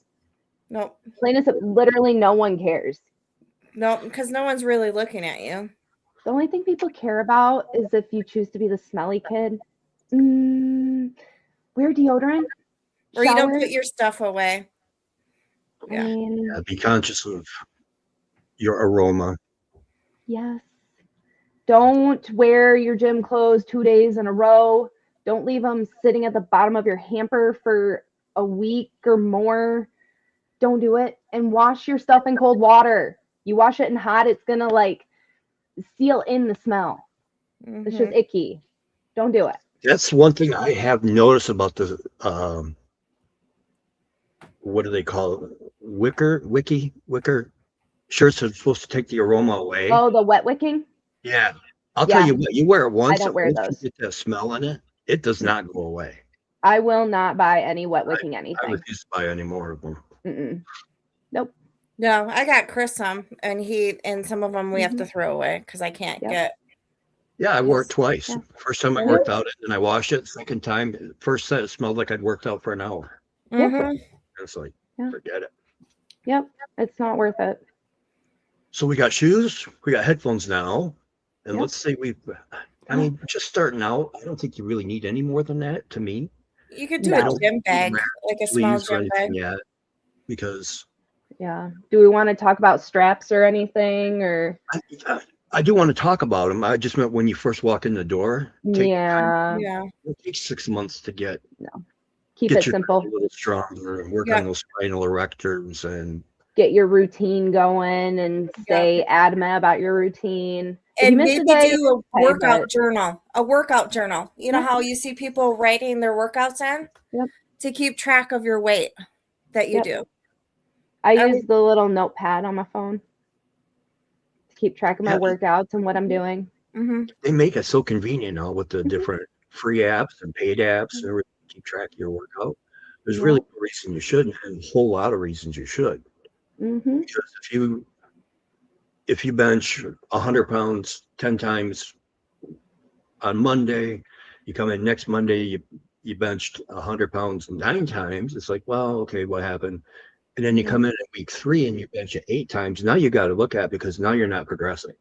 [SPEAKER 3] Nope.
[SPEAKER 2] Plain as literally no one cares.
[SPEAKER 3] Nope, because no one's really looking at you.
[SPEAKER 2] The only thing people care about is if you choose to be the smelly kid. Wear deodorant.
[SPEAKER 3] Or you don't put your stuff away.
[SPEAKER 2] Yeah.
[SPEAKER 1] Be conscious of your aroma.
[SPEAKER 2] Yes. Don't wear your gym clothes 2 days in a row. Don't leave them sitting at the bottom of your hamper for a week or more. Don't do it. And wash your stuff in cold water. You wash it in hot, it's going to seal in the smell. It's just icky. Don't do it.
[SPEAKER 1] That's one thing I have noticed about the what do they call it? Wicker shirts are supposed to take the aroma away.
[SPEAKER 2] Oh, the wet wicking?
[SPEAKER 1] Yeah. I'll tell you what, you wear it once,
[SPEAKER 2] I don't wear those.
[SPEAKER 1] You get that smell in it, it does not go away.
[SPEAKER 2] I will not buy any wet wicking anything.
[SPEAKER 1] I refuse to buy any more of them.
[SPEAKER 2] Mm-mm. Nope.
[SPEAKER 3] No, I got Chris some, and some of them we have to throw away because I can't get.
[SPEAKER 1] Yeah, I wore it twice.
[SPEAKER 2] Yeah.
[SPEAKER 1] First time I worked out it, and I washed it. Second time, first set, it smelled like I'd worked out for an hour.
[SPEAKER 3] Mm-hmm.
[SPEAKER 1] It's like, forget it.
[SPEAKER 2] Yep, it's not worth it.
[SPEAKER 1] So we got shoes, we got headphones now, and let's say I mean, just starting out, I don't think you really need any more than that. To me,
[SPEAKER 3] you could do a gym bag, like a small gym bag.
[SPEAKER 1] Yeah, because.
[SPEAKER 2] Yeah. Do we want to talk about straps or anything, or?
[SPEAKER 1] I do want to talk about them. I just meant when you first walk in the door.
[SPEAKER 2] Yeah.
[SPEAKER 1] It takes 6 months to get.
[SPEAKER 2] Keep it simple.
[SPEAKER 1] A little stronger and work on those spinal erectors and
[SPEAKER 2] get your routine going and stay adamant about your routine.
[SPEAKER 3] And maybe do a workout journal. A workout journal. You know how you see people writing their workouts in? To keep track of your weight that you do.
[SPEAKER 2] I use the little notepad on my phone to keep track of my workouts and what I'm doing.
[SPEAKER 1] They make it so convenient now with the different free apps and paid apps and everything to keep track of your workout. There's really no reason you shouldn't, and a whole lot of reasons you should. Because if you bench 100 pounds 10 times on Monday, you come in next Monday, you benched 100 pounds 9 times. It's like, well, okay, what happened? And then you come in at week 3 and you bench it 8 times. Now you got to look at, because now you're not progressing.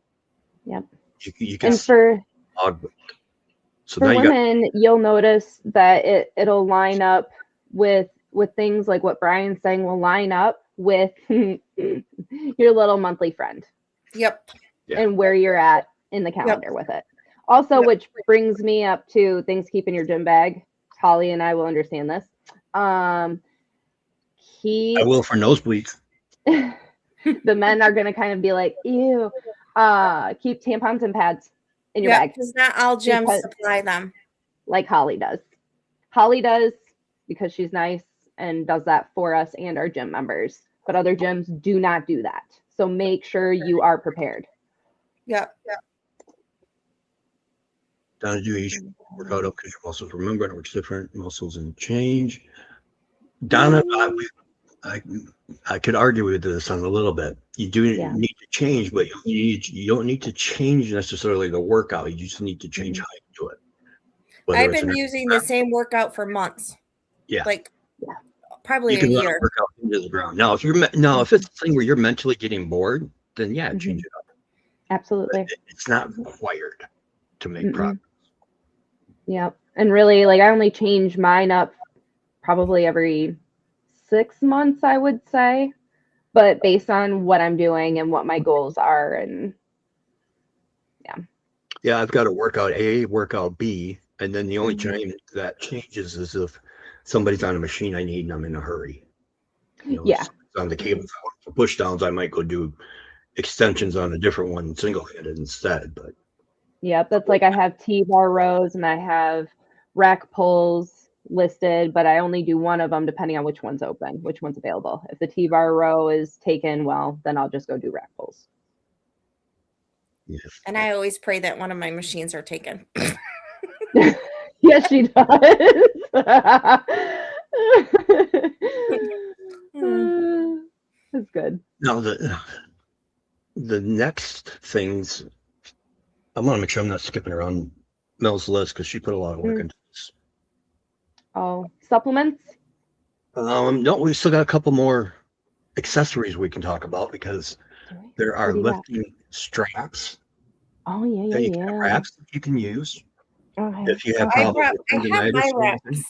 [SPEAKER 2] Yep.
[SPEAKER 1] You can
[SPEAKER 2] and for
[SPEAKER 1] so
[SPEAKER 2] for women, you'll notice that it'll line up with things like what Brian's saying will line up with your little monthly friend.
[SPEAKER 3] Yep.
[SPEAKER 2] And where you're at in the calendar with it. Also, which brings me up to things keep in your gym bag. Holly and I will understand this.
[SPEAKER 1] I will for nosebleeds.
[SPEAKER 2] The men are going to kind of be like, ew. Keep tampons and pads in your bag.
[SPEAKER 3] Because not all gyms supply them.
[SPEAKER 2] Like Holly does. Holly does because she's nice and does that for us and our gym members. But other gyms do not do that. So make sure you are prepared.
[SPEAKER 3] Yep.
[SPEAKER 1] Donna, do you work out up because your muscles, remember, it works different. Muscles and change. Donna, I could argue with this on a little bit. You do need to change, but you don't need to change necessarily the workout. You just need to change how you do it.
[SPEAKER 3] I've been using the same workout for months.
[SPEAKER 1] Yeah.
[SPEAKER 3] Probably
[SPEAKER 1] you can
[SPEAKER 3] a year.
[SPEAKER 1] Work out into the ground. Now, if it's a thing where you're mentally getting bored, then change it up.
[SPEAKER 2] Absolutely.
[SPEAKER 1] But it's not required to make progress.
[SPEAKER 2] Yep. And really, I only change mine up probably every 6 months, I would say, but based on what I'm doing and what my goals are. And
[SPEAKER 1] I've got a workout A, workout B, and then the only time that changes is if somebody's on a machine I need and I'm in a hurry. On the cable for push downs, I might go do extensions on a different one, single-handed instead. But
[SPEAKER 2] that's I have T-bar rows and I have rack pulls listed, but I only do one of them depending on which one's open, which one's available. If the T-bar row is taken, well, then I'll just go do rack pulls.
[SPEAKER 3] And I always pray that one of my machines are taken.
[SPEAKER 2] Yes, she does. That's good.
[SPEAKER 1] Now the next things, I want to make sure I'm not skipping around Mel's list because she put a lot of work into this.
[SPEAKER 2] Oh, supplements?
[SPEAKER 1] No, we still got a couple more accessories we can talk about because there are lifting straps.
[SPEAKER 2] Oh yeah.
[SPEAKER 1] Wraps that you can use.
[SPEAKER 2] If
[SPEAKER 1] you have problems with
[SPEAKER 3] tendinitis.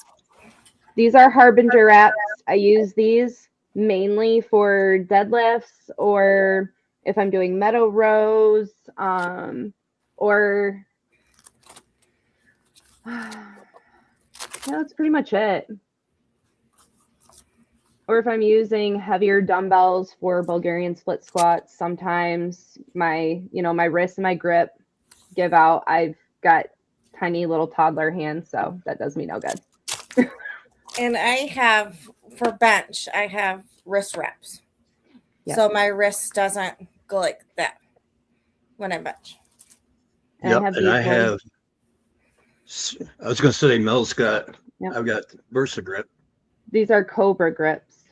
[SPEAKER 2] These are Harbinger wraps. I use these mainly for deadlifts or if I'm doing meadow rows, or that's pretty much it. Or if I'm using heavier dumbbells for Bulgarian split squats, sometimes my wrist and my grip give out. I've got tiny little toddler hands, so that does me no good.
[SPEAKER 3] And I have, for bench, I have wrist wraps. Yep. So my wrist doesn't go like that when I bench.
[SPEAKER 2] And
[SPEAKER 1] I was going to say Mel's got, I've got Versa Grip.
[SPEAKER 2] These are Cobra grips.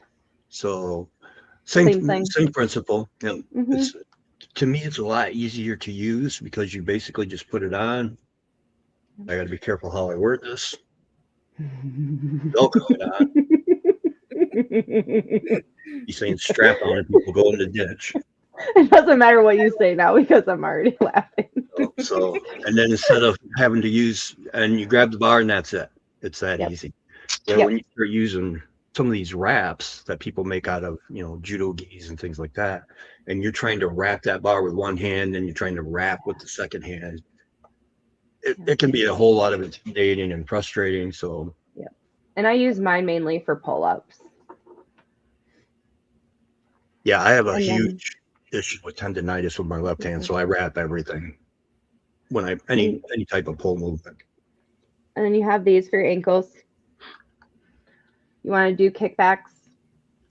[SPEAKER 1] So
[SPEAKER 2] Same thing.
[SPEAKER 1] same principle.
[SPEAKER 2] Mhm.
[SPEAKER 1] To me, it's a lot easier to use because you basically just put it on. I got to be careful how I word this. Velcro it on. He's saying strap on and people go in the ditch.
[SPEAKER 2] It doesn't matter what you say now because I'm already laughing.
[SPEAKER 1] So, and then instead of having to use, and you grab the bar and that's it. It's that
[SPEAKER 2] Yep.
[SPEAKER 1] easy. Yeah,
[SPEAKER 2] Yep.
[SPEAKER 1] when you start using some of these wraps that people make out of, judo gis and things like that, and you're trying to wrap that bar with one hand and you're trying to wrap with the second hand, it can be a whole lot of intimidating and frustrating. So,
[SPEAKER 2] And I use mine mainly for pull-ups.
[SPEAKER 1] yeah, I have a
[SPEAKER 2] And then-
[SPEAKER 1] huge issue with tendonitis with my left hand, so I wrap everything when I any type of pull movement.
[SPEAKER 2] And then you have these for your ankles. You want to do kickbacks,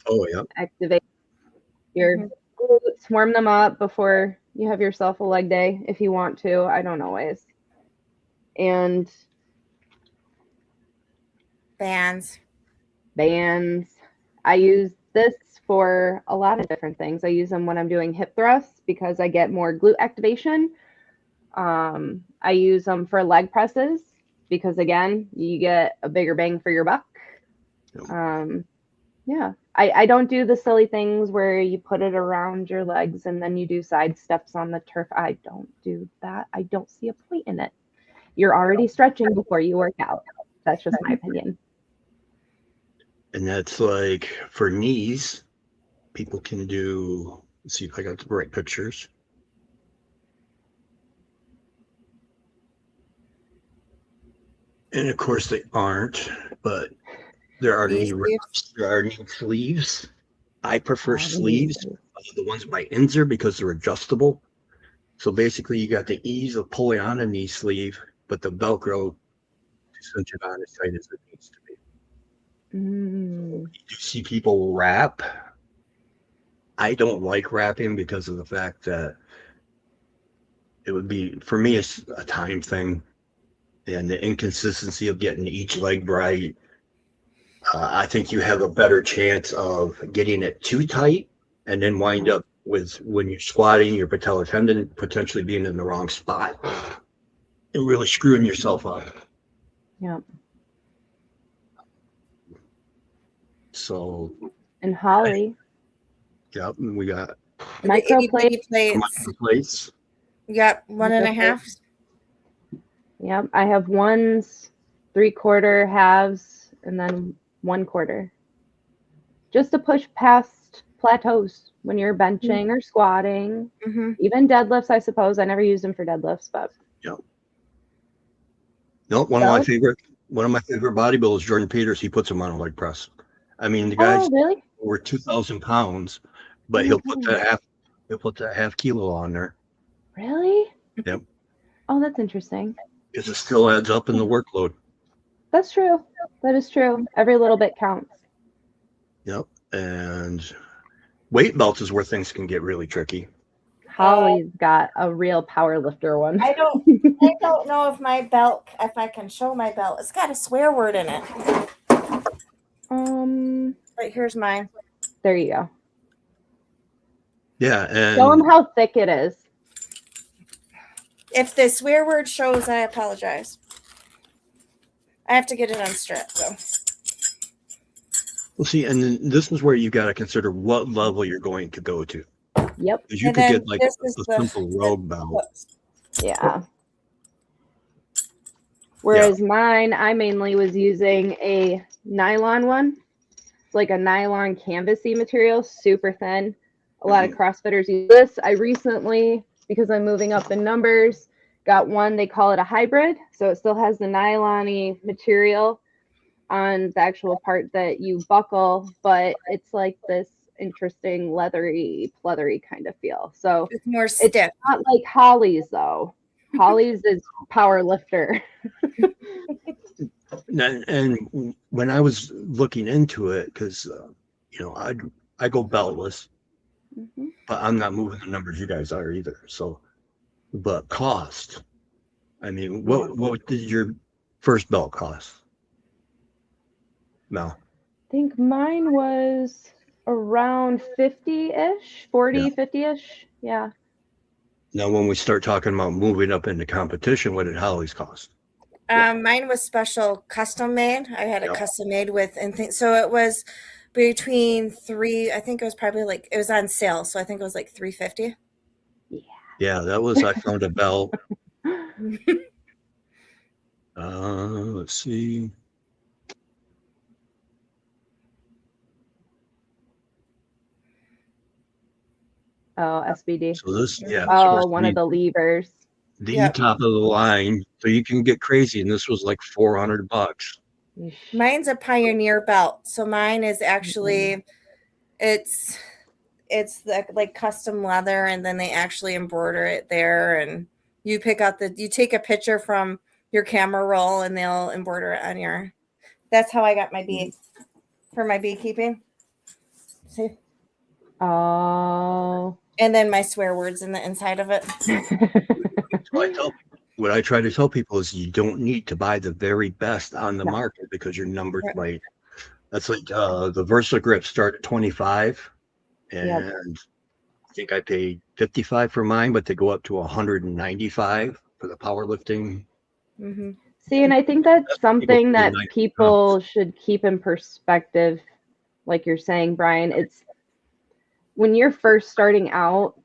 [SPEAKER 1] Oh yeah.
[SPEAKER 2] activate your glutes, warm them up before you have yourself a leg day if you want to. I don't always. And
[SPEAKER 3] Bands.
[SPEAKER 2] I use this for a lot of different things. I use them when I'm doing hip thrusts because I get more glute activation. I use them for leg presses because, again, you get a bigger bang for your buck. Yeah. I don't do the silly things where you put it around your legs and then you do side steps on the turf. I don't do that. I don't see a point in it. You're already stretching before you work out. That's just my opinion.
[SPEAKER 1] And that's like for knees, people can do, let's see if I got the right pictures. And of course they aren't, but there are knee wraps, there are knee sleeves. I prefer sleeves, the ones by Inzer, because they're adjustable. So basically you got the ease of pulling on a knee sleeve, but the Velcro to cinch it on as tight as it needs to be. You see people wrap. I don't like wrapping because of the fact that it would be, for me, it's a time thing and the inconsistency of getting each leg right. I think you have a better chance of getting it too tight and then wind up with, when you're squatting, your patellar tendon potentially being in the wrong spot and really screwing yourself up.
[SPEAKER 2] Yeah.
[SPEAKER 1] So.
[SPEAKER 2] And Holli.
[SPEAKER 1] Yep, and we got
[SPEAKER 2] microplates.
[SPEAKER 3] Yep, 1.5.
[SPEAKER 2] Yep, I have 1s, 3/4, halves, and then 1/4. Just to push past plateaus when you're benching or squatting. Even deadlifts, I suppose. I never use them for deadlifts, but.
[SPEAKER 1] Yep. No, one of my favorite bodybuilders, Jordan Peters, he puts them on a leg press. I mean, the guy's over 2,000 pounds, but he'll put that half kilo on there.
[SPEAKER 2] Really?
[SPEAKER 1] Yep.
[SPEAKER 2] Oh, that's interesting.
[SPEAKER 1] Because it still adds up in the workload.
[SPEAKER 2] That's true. That is true. Every little bit counts.
[SPEAKER 1] Yep. And weight belts is where things can get really tricky.
[SPEAKER 2] Holli's got a real power lifter one.
[SPEAKER 3] I don't know if my belt, if I can show my belt. It's got a swear word in it. Right, here's mine.
[SPEAKER 2] There you go.
[SPEAKER 1] Yeah, and
[SPEAKER 2] show them how thick it is.
[SPEAKER 3] If the swear word shows, I apologize. I have to get it unstrapped though.
[SPEAKER 1] Well, see, and then this is where you got to consider what level you're going to go to.
[SPEAKER 2] Yep.
[SPEAKER 1] Because you could get like a simple rogue belt.
[SPEAKER 2] Yeah. Whereas mine, I mainly was using a nylon one, like a nylon canvasy material, super thin. A lot of CrossFitters use this. I recently, because I'm moving up in numbers, got one, they call it a hybrid. So it still has the nylon-y material on the actual part that you buckle, but it's like this interesting leathery kind of feel. So
[SPEAKER 3] it's more stiff.
[SPEAKER 2] It's not like Holli's though. Holli's is power lifter.
[SPEAKER 1] And when I was looking into it, because I go beltless, but I'm not moving the numbers you guys are either. So, but cost. I mean, what did your first belt cost? No.
[SPEAKER 2] I think mine was around 50-ish, 40, 50-ish. Yeah.
[SPEAKER 1] Now, when we start talking about moving up into competition, what did Holli's cost?
[SPEAKER 3] Mine was special custom made. I had it
[SPEAKER 1] Yep.
[SPEAKER 3] custom made with, and so it was between three. I think it was probably like, it was on sale, so I think it was like $350.
[SPEAKER 1] Yeah, that was, I found a belt. Let's see.
[SPEAKER 2] Oh, SBD.
[SPEAKER 1] So this, yeah.
[SPEAKER 2] Oh, one of the levers.
[SPEAKER 1] The
[SPEAKER 3] Yep.
[SPEAKER 1] top of the line. So you can get crazy. And this was like $400.
[SPEAKER 3] Mine's a Pioneer belt. So mine is actually, it's like custom leather, and then they actually embroider it there, and you pick out you take a picture from your camera roll and they'll embroider it on your. That's how I got my bee for my beekeeping. See?
[SPEAKER 2] Oh.
[SPEAKER 3] And then my swear words in the inside of it.
[SPEAKER 1] So what I try to tell people is you don't need to buy the very best on the market because your numbers might. That's like the Versa grips start at 25, and I think I paid 55 for mine, but they go up to 195 for the powerlifting.
[SPEAKER 3] Mm-hmm.
[SPEAKER 2] See, and I think that's something that people should keep in perspective. Like you're saying, Brian, it's when you're first starting out,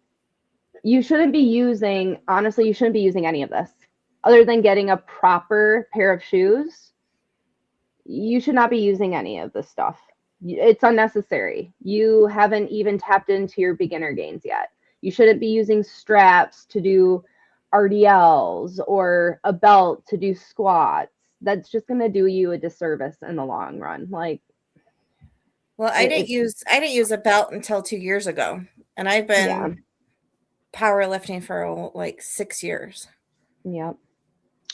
[SPEAKER 2] you shouldn't be using any of this other than getting a proper pair of shoes. You should not be using any of this stuff. It's unnecessary. You haven't even tapped into your beginner gains yet. You shouldn't be using straps to do RDLs or a belt to do squats. That's just going to do you a disservice in the long run. Like,
[SPEAKER 3] well, I didn't use a belt until 2 years ago, and I've been powerlifting for like 6 years.
[SPEAKER 2] Yep.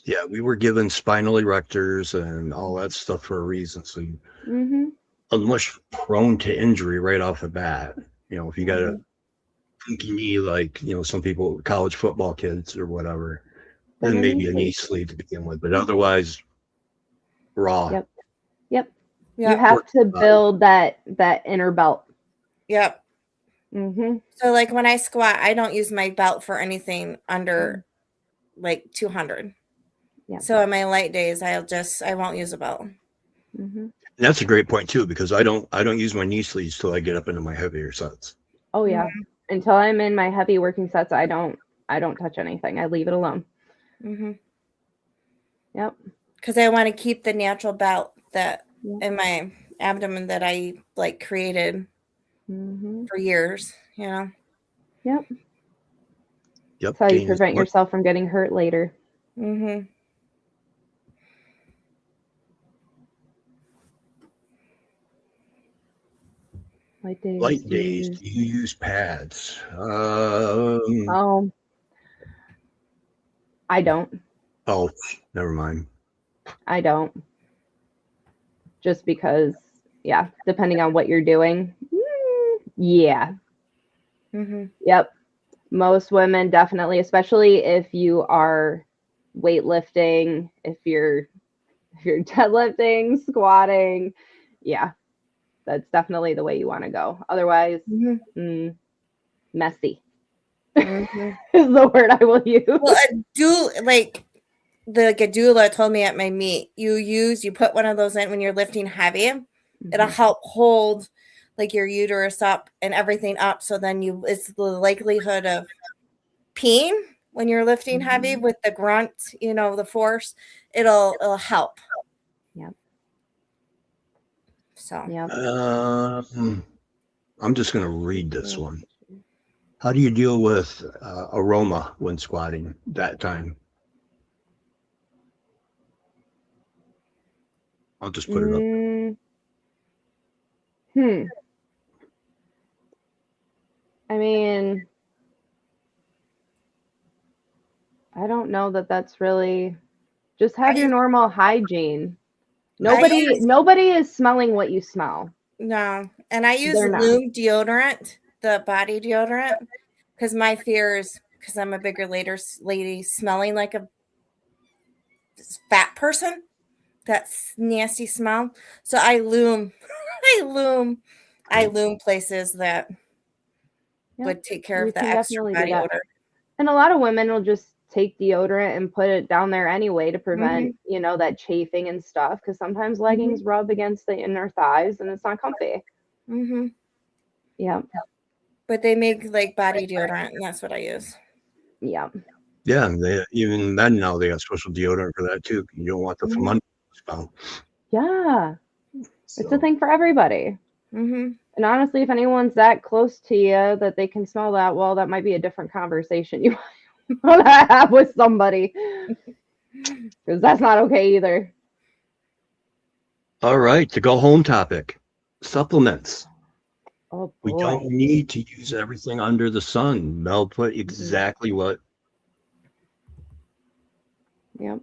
[SPEAKER 1] Yeah, we were given spinal erectors and all that stuff for a reason. So unless you're prone to injury right off the bat, if you got a funky knee, like, some people, college football kids or whatever, then maybe a knee sleeve to begin with. But otherwise, raw.
[SPEAKER 2] Yep. You have to build that inner belt.
[SPEAKER 3] Yep. So like when I squat, I don't use my belt for anything under like 200. Yeah. So on my light days, I won't use a belt.
[SPEAKER 1] That's a great point too, because I don't use my knee sleeves till I get up into my heavier sets.
[SPEAKER 2] Oh yeah. Until I'm in my heavy working sets, I don't touch anything. I leave it alone. Yep.
[SPEAKER 3] Because I want to keep the natural belt that in my abdomen that I like created for years.
[SPEAKER 2] Yep.
[SPEAKER 1] Yep.
[SPEAKER 2] That's how you prevent yourself from getting hurt later.
[SPEAKER 1] Light days. Do you use pads?
[SPEAKER 2] I don't.
[SPEAKER 1] Oh, never mind.
[SPEAKER 2] I don't. Just because, depending on what you're doing. Yep. Most women definitely, especially if you are weightlifting, if you're deadlifting, squatting, that's definitely the way you want to go. Otherwise, messy is the word I will use.
[SPEAKER 3] Well, a doula told me at my meet, you put one of those in when you're lifting heavy. It'll help hold like your uterus up and everything up. So then it's the likelihood of peeing when you're lifting heavy with the grunt, the force, it'll help.
[SPEAKER 2] Yep.
[SPEAKER 3] So
[SPEAKER 1] I'm just going to read this one. How do you deal with aroma when squatting that time? I'll just put it up.
[SPEAKER 2] I mean, I don't know that's really, just have your normal hygiene. Nobody is smelling what you smell.
[SPEAKER 3] No. And I use Lume deodorant, the body deodorant, because my fear is, because I'm a bigger lady smelling like a fat person, that nasty smell. So I Lume I loom places that would take care
[SPEAKER 2] you
[SPEAKER 3] of the
[SPEAKER 2] can
[SPEAKER 3] extra
[SPEAKER 2] definitely do
[SPEAKER 3] body
[SPEAKER 2] that.
[SPEAKER 3] odor.
[SPEAKER 2] And a lot of women will just take deodorant and put it down there anyway to prevent,
[SPEAKER 3] Mm-hmm.
[SPEAKER 2] you know, that chafing and stuff. Because sometimes leggings rub against the inner thighs and it's not comfy.
[SPEAKER 3] Mm-hmm.
[SPEAKER 2] Yeah.
[SPEAKER 3] But they make like body deodorant, and that's what I use.
[SPEAKER 2] Yeah.
[SPEAKER 1] Yeah, even men now they have special deodorant for that too. You don't want the from smell.
[SPEAKER 2] Yeah.
[SPEAKER 1] So,
[SPEAKER 2] It's a thing for everybody.
[SPEAKER 3] Mm-hmm.
[SPEAKER 2] And honestly, if anyone's that close to you that they can smell that, well, that might be a different conversation you want to have with somebody. Because that's not okay either.
[SPEAKER 1] all right, to go home topic, supplements.
[SPEAKER 2] Oh, boy.
[SPEAKER 1] We don't need to use everything under the sun. Mel put exactly what
[SPEAKER 2] Yep.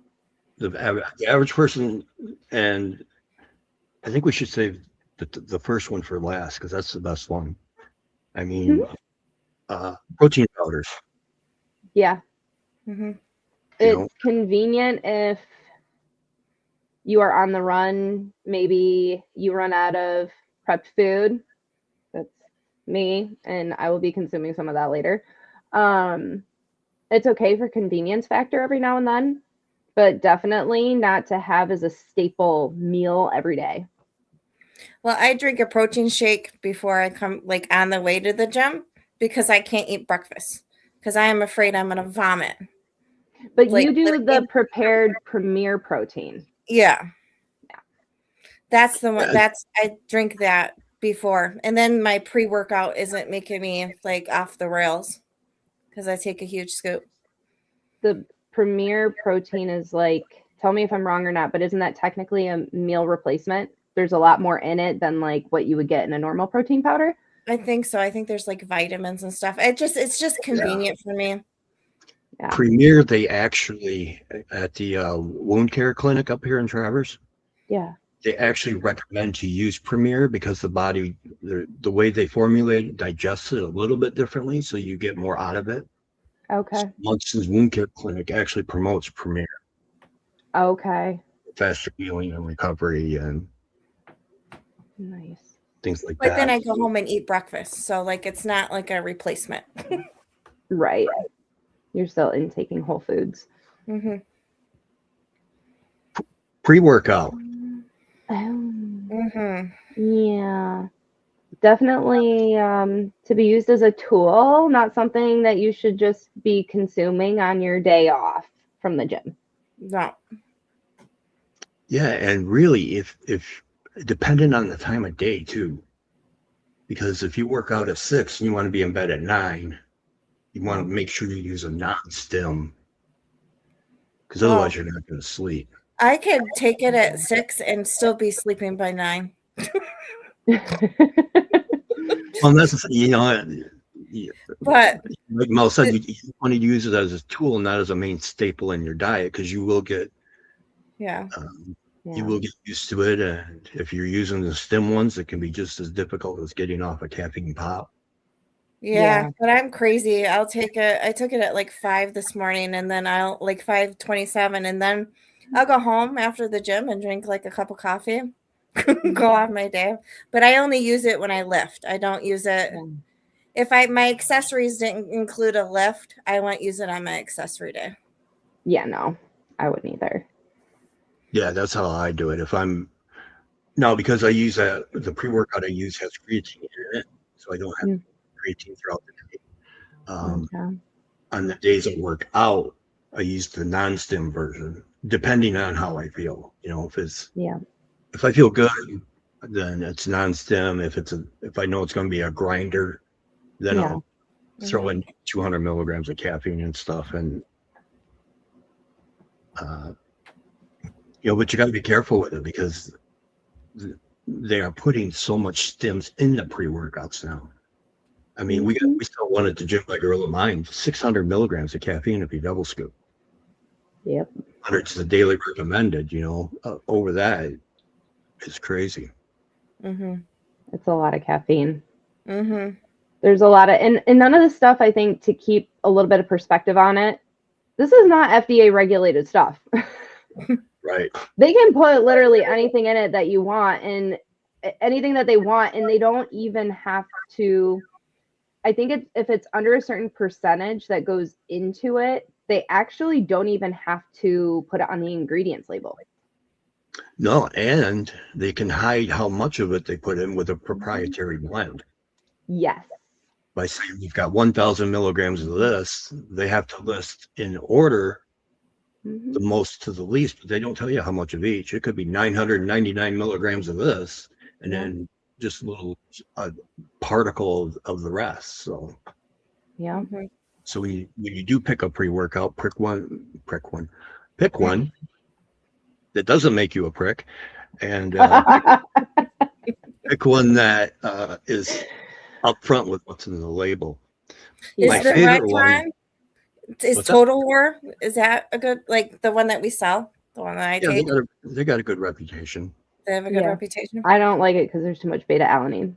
[SPEAKER 1] the average person, and I think we should save the first one for last because that's the best one. I mean, protein powders.
[SPEAKER 2] Yeah.
[SPEAKER 3] Mm-hmm.
[SPEAKER 2] It's convenient if you are on the run. Maybe you run out of prepped food. That's me, and I will be consuming some of that later. It's okay for convenience factor every now and then, but definitely not to have as a staple meal every day.
[SPEAKER 3] Well, I drink a protein shake before I come, like on the way to the gym, because I can't eat breakfast because I am afraid I'm going to vomit.
[SPEAKER 2] But
[SPEAKER 3] Like,
[SPEAKER 2] you do the prepared Premier protein.
[SPEAKER 3] Yeah. That's the one. I drink that before. And then my pre-workout isn't making me like off the rails because I take a huge scoop.
[SPEAKER 2] The Premier protein is like, tell me if I'm wrong or not, but isn't that technically a meal replacement? There's a lot more in it than like what you would get in a normal protein powder.
[SPEAKER 3] I think so. I think there's like vitamins and stuff. It's just convenient for me.
[SPEAKER 2] Yeah.
[SPEAKER 1] Premier, they actually at the wound care clinic up here in Traverse.
[SPEAKER 2] Yeah.
[SPEAKER 1] They actually recommend to use Premier because the body, the way they formulate it, digests it a little bit differently, so you get more out of it.
[SPEAKER 2] Okay.
[SPEAKER 1] So Munson's Wound Care Clinic actually promotes Premier.
[SPEAKER 2] Okay.
[SPEAKER 1] Faster healing and recovery and
[SPEAKER 2] Nice.
[SPEAKER 1] things like that.
[SPEAKER 3] But then I go home and eat breakfast, so like it's not like a replacement.
[SPEAKER 2] Right. You're still intaking whole foods.
[SPEAKER 3] Mm-hmm.
[SPEAKER 1] Pre-workout.
[SPEAKER 3] Mm-hmm.
[SPEAKER 2] Yeah. Definitely to be used as a tool, not something that you should just be consuming on your day off from the gym.
[SPEAKER 3] No.
[SPEAKER 1] Yeah, and really, if dependent on the time of day too, because if you work out at 6 and you want to be in bed at 9, you want to make sure you use a non-stim, because otherwise you're not going to sleep.
[SPEAKER 3] I could take it at 6 and still be sleeping by 9.
[SPEAKER 1] Well, that's
[SPEAKER 3] But
[SPEAKER 1] like Mel said, you want to use it as a tool, not as a main staple in your diet, because you will get you will get used to it, and if you're using the stim ones, it can be just as difficult as getting off a caffeine pop.
[SPEAKER 3] Yeah, but I'm crazy. I'll take it. I took it at like 5 this morning, and then I'll like 5:27, and then I'll go home after the gym and drink like a cup of coffee, go off my day. But I only use it when I lift. I don't use it if my accessories didn't include a lift. I won't use it on my accessory day.
[SPEAKER 2] Yeah, no, I wouldn't either.
[SPEAKER 1] Yeah, that's how I do it. Because I use the pre-workout I use has creatine in it, so I don't have creatine throughout the day. On the days I work out, I use the non-stim version, depending on how I feel. If I feel good, then it's non-stim. If I know it's going to be a grinder, then I'll throw in 200 milligrams of caffeine and stuff. And but you got to be careful with it because they are putting so much stims in the pre-workouts now. I mean, we still one at the gym, like a girl of mine, 600 milligrams of caffeine if you double scoop.
[SPEAKER 2] Yep.
[SPEAKER 1] 100 is the daily recommended. Over that, it's crazy.
[SPEAKER 2] Mm-hmm. It's a lot of caffeine.
[SPEAKER 3] Mm-hmm.
[SPEAKER 2] There's a lot of, and none of this stuff, I think, to keep a little bit of perspective on it, this is not FDA regulated stuff.
[SPEAKER 1] Right.
[SPEAKER 2] They can put literally anything in it that you want. And anything that they want, and they don't even have to. I think if it's under a certain percentage that goes into it, they actually don't even have to put it on the ingredients label.
[SPEAKER 1] No, and they can hide how much of it they put in with a proprietary blend.
[SPEAKER 2] Yes.
[SPEAKER 1] By saying you've got 1,000 milligrams of this, they have to list in order the most to the least, but they don't tell you how much of each. It could be 999 milligrams of this, and then just a little particle of the rest. So,
[SPEAKER 2] yeah.
[SPEAKER 1] So when you do pick a pre-workout, pick one that doesn't make you a prick, and pick one that is upfront with what's in the label.
[SPEAKER 3] Is
[SPEAKER 1] My
[SPEAKER 3] the red
[SPEAKER 1] favorite one
[SPEAKER 3] one? Is Total War? Is that a good, like the one that we sell? The one that I take?
[SPEAKER 1] They got a good reputation.
[SPEAKER 3] They have a good reputation.
[SPEAKER 2] I don't like it because there's too much beta alanine.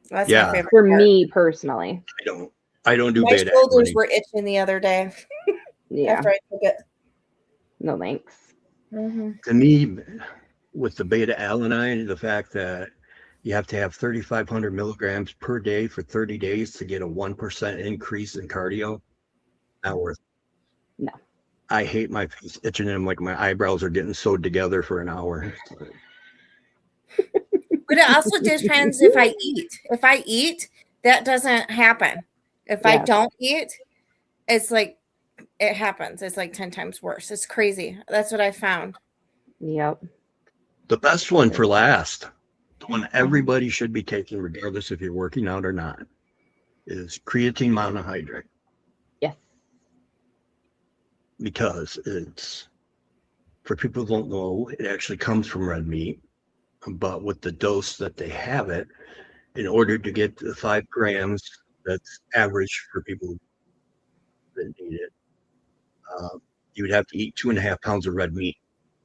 [SPEAKER 3] That's my favorite
[SPEAKER 2] for me personally.
[SPEAKER 1] I don't do
[SPEAKER 3] my
[SPEAKER 1] beta.
[SPEAKER 3] My shoulders were itching the other day. After I took it.
[SPEAKER 2] No thanks.
[SPEAKER 1] To me, with the beta alanine, the fact that you have to have 3,500 milligrams per day for 30 days to get a 1% increase in cardio, not worth it.
[SPEAKER 2] No.
[SPEAKER 1] I hate my face itching and like my eyebrows are getting sewed together for an hour.
[SPEAKER 3] But it also depends if I eat. If I eat, that doesn't happen. If I don't eat, it's like it happens. It's like 10 times worse. It's crazy. That's what I found.
[SPEAKER 2] Yep.
[SPEAKER 1] The best one for last, the one everybody should be taking, regardless if you're working out or not, is creatine monohydrate.
[SPEAKER 2] Yes.
[SPEAKER 1] Because it's, for people who don't know, it actually comes from red meat, but with the dose that they have it, in order to get the 5 grams that's average for people that need it, you would have to eat 2.5 pounds of red meat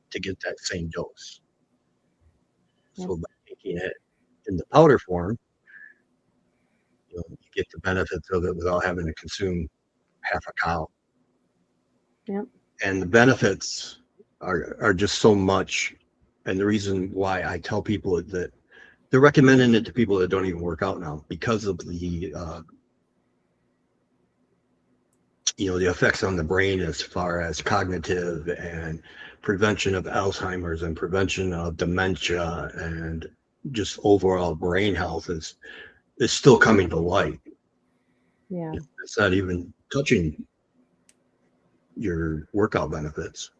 [SPEAKER 1] to get that same dose. So by making it in the powder form, you get the benefits of it without having to consume half a cow.
[SPEAKER 2] Yep.
[SPEAKER 1] And the benefits are just so much. And the reason why I tell people that they're recommending it to people that don't even work out now because of the the effects on the brain as far as cognitive and prevention of Alzheimer's and prevention of dementia and just overall brain health is still coming to light.
[SPEAKER 2] Yeah.
[SPEAKER 1] It's not even touching your workout benefits.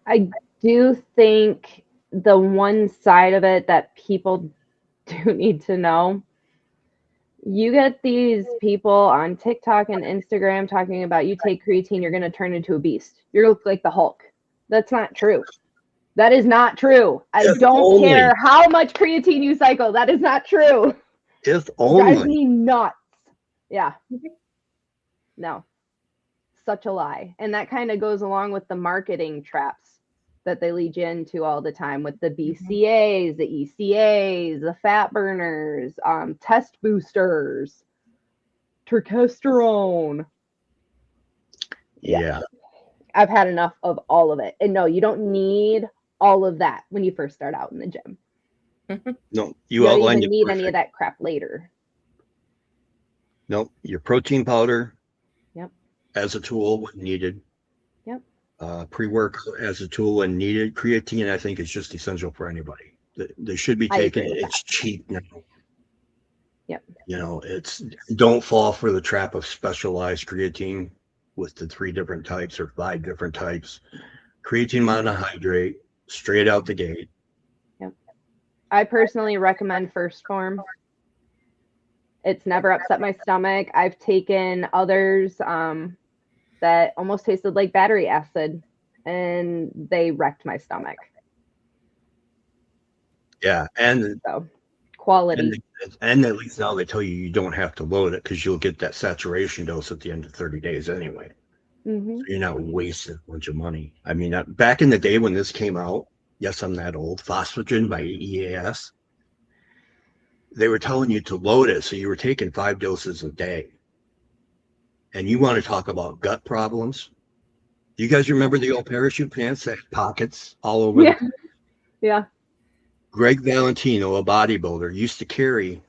[SPEAKER 2] I do think the one side of it that people do need to know, you get these people on TikTok and Instagram talking about you take creatine, you're going to turn into a beast. You look like the Hulk. That's not true. That is not true. I don't care how much creatine you cycle. That is not true.
[SPEAKER 1] If only.
[SPEAKER 2] Drives me nuts. Yeah. No. Such a lie. And that kind of goes along with the marketing traps that they lead you into all the time with the BCAs, the ECAs, the fat burners, test boosters, testosterone.
[SPEAKER 1] Yeah.
[SPEAKER 2] I've had enough of all of it. And no, you don't need all of that when you first start out in the gym.
[SPEAKER 1] No,
[SPEAKER 2] you don't even need any of that crap later.
[SPEAKER 1] No, your protein powder.
[SPEAKER 2] Yep.
[SPEAKER 1] As a tool when needed.
[SPEAKER 2] Yep.
[SPEAKER 1] Pre-workout as a tool when needed. Creatine, I think, is just essential for anybody. They should be taking it. It's cheap now.
[SPEAKER 2] Yep.
[SPEAKER 1] Don't fall for the trap of specialized creatine with the 3 different types or 5 different types. Creatine monohydrate, straight out the gate.
[SPEAKER 2] Yep. I personally recommend first form. It's never upset my stomach. I've taken others that almost tasted like battery acid, and they wrecked my stomach.
[SPEAKER 1] Yeah, and
[SPEAKER 2] so quality.
[SPEAKER 1] And at least now they tell you don't have to load it because you'll get that saturation dose at the end of 30 days anyway.
[SPEAKER 2] Mm-hmm.
[SPEAKER 1] So you're not wasting a bunch of money. I mean, back in the day when this came out, yes, I'm that old, Phosphagen by EAS, they were telling you to load it, so you were taking 5 doses a day. And you want to talk about gut problems? Do you guys remember the old parachute pants that had pockets all over?
[SPEAKER 2] Yeah. Yeah.
[SPEAKER 1] Greg Valentino, a bodybuilder, used to carry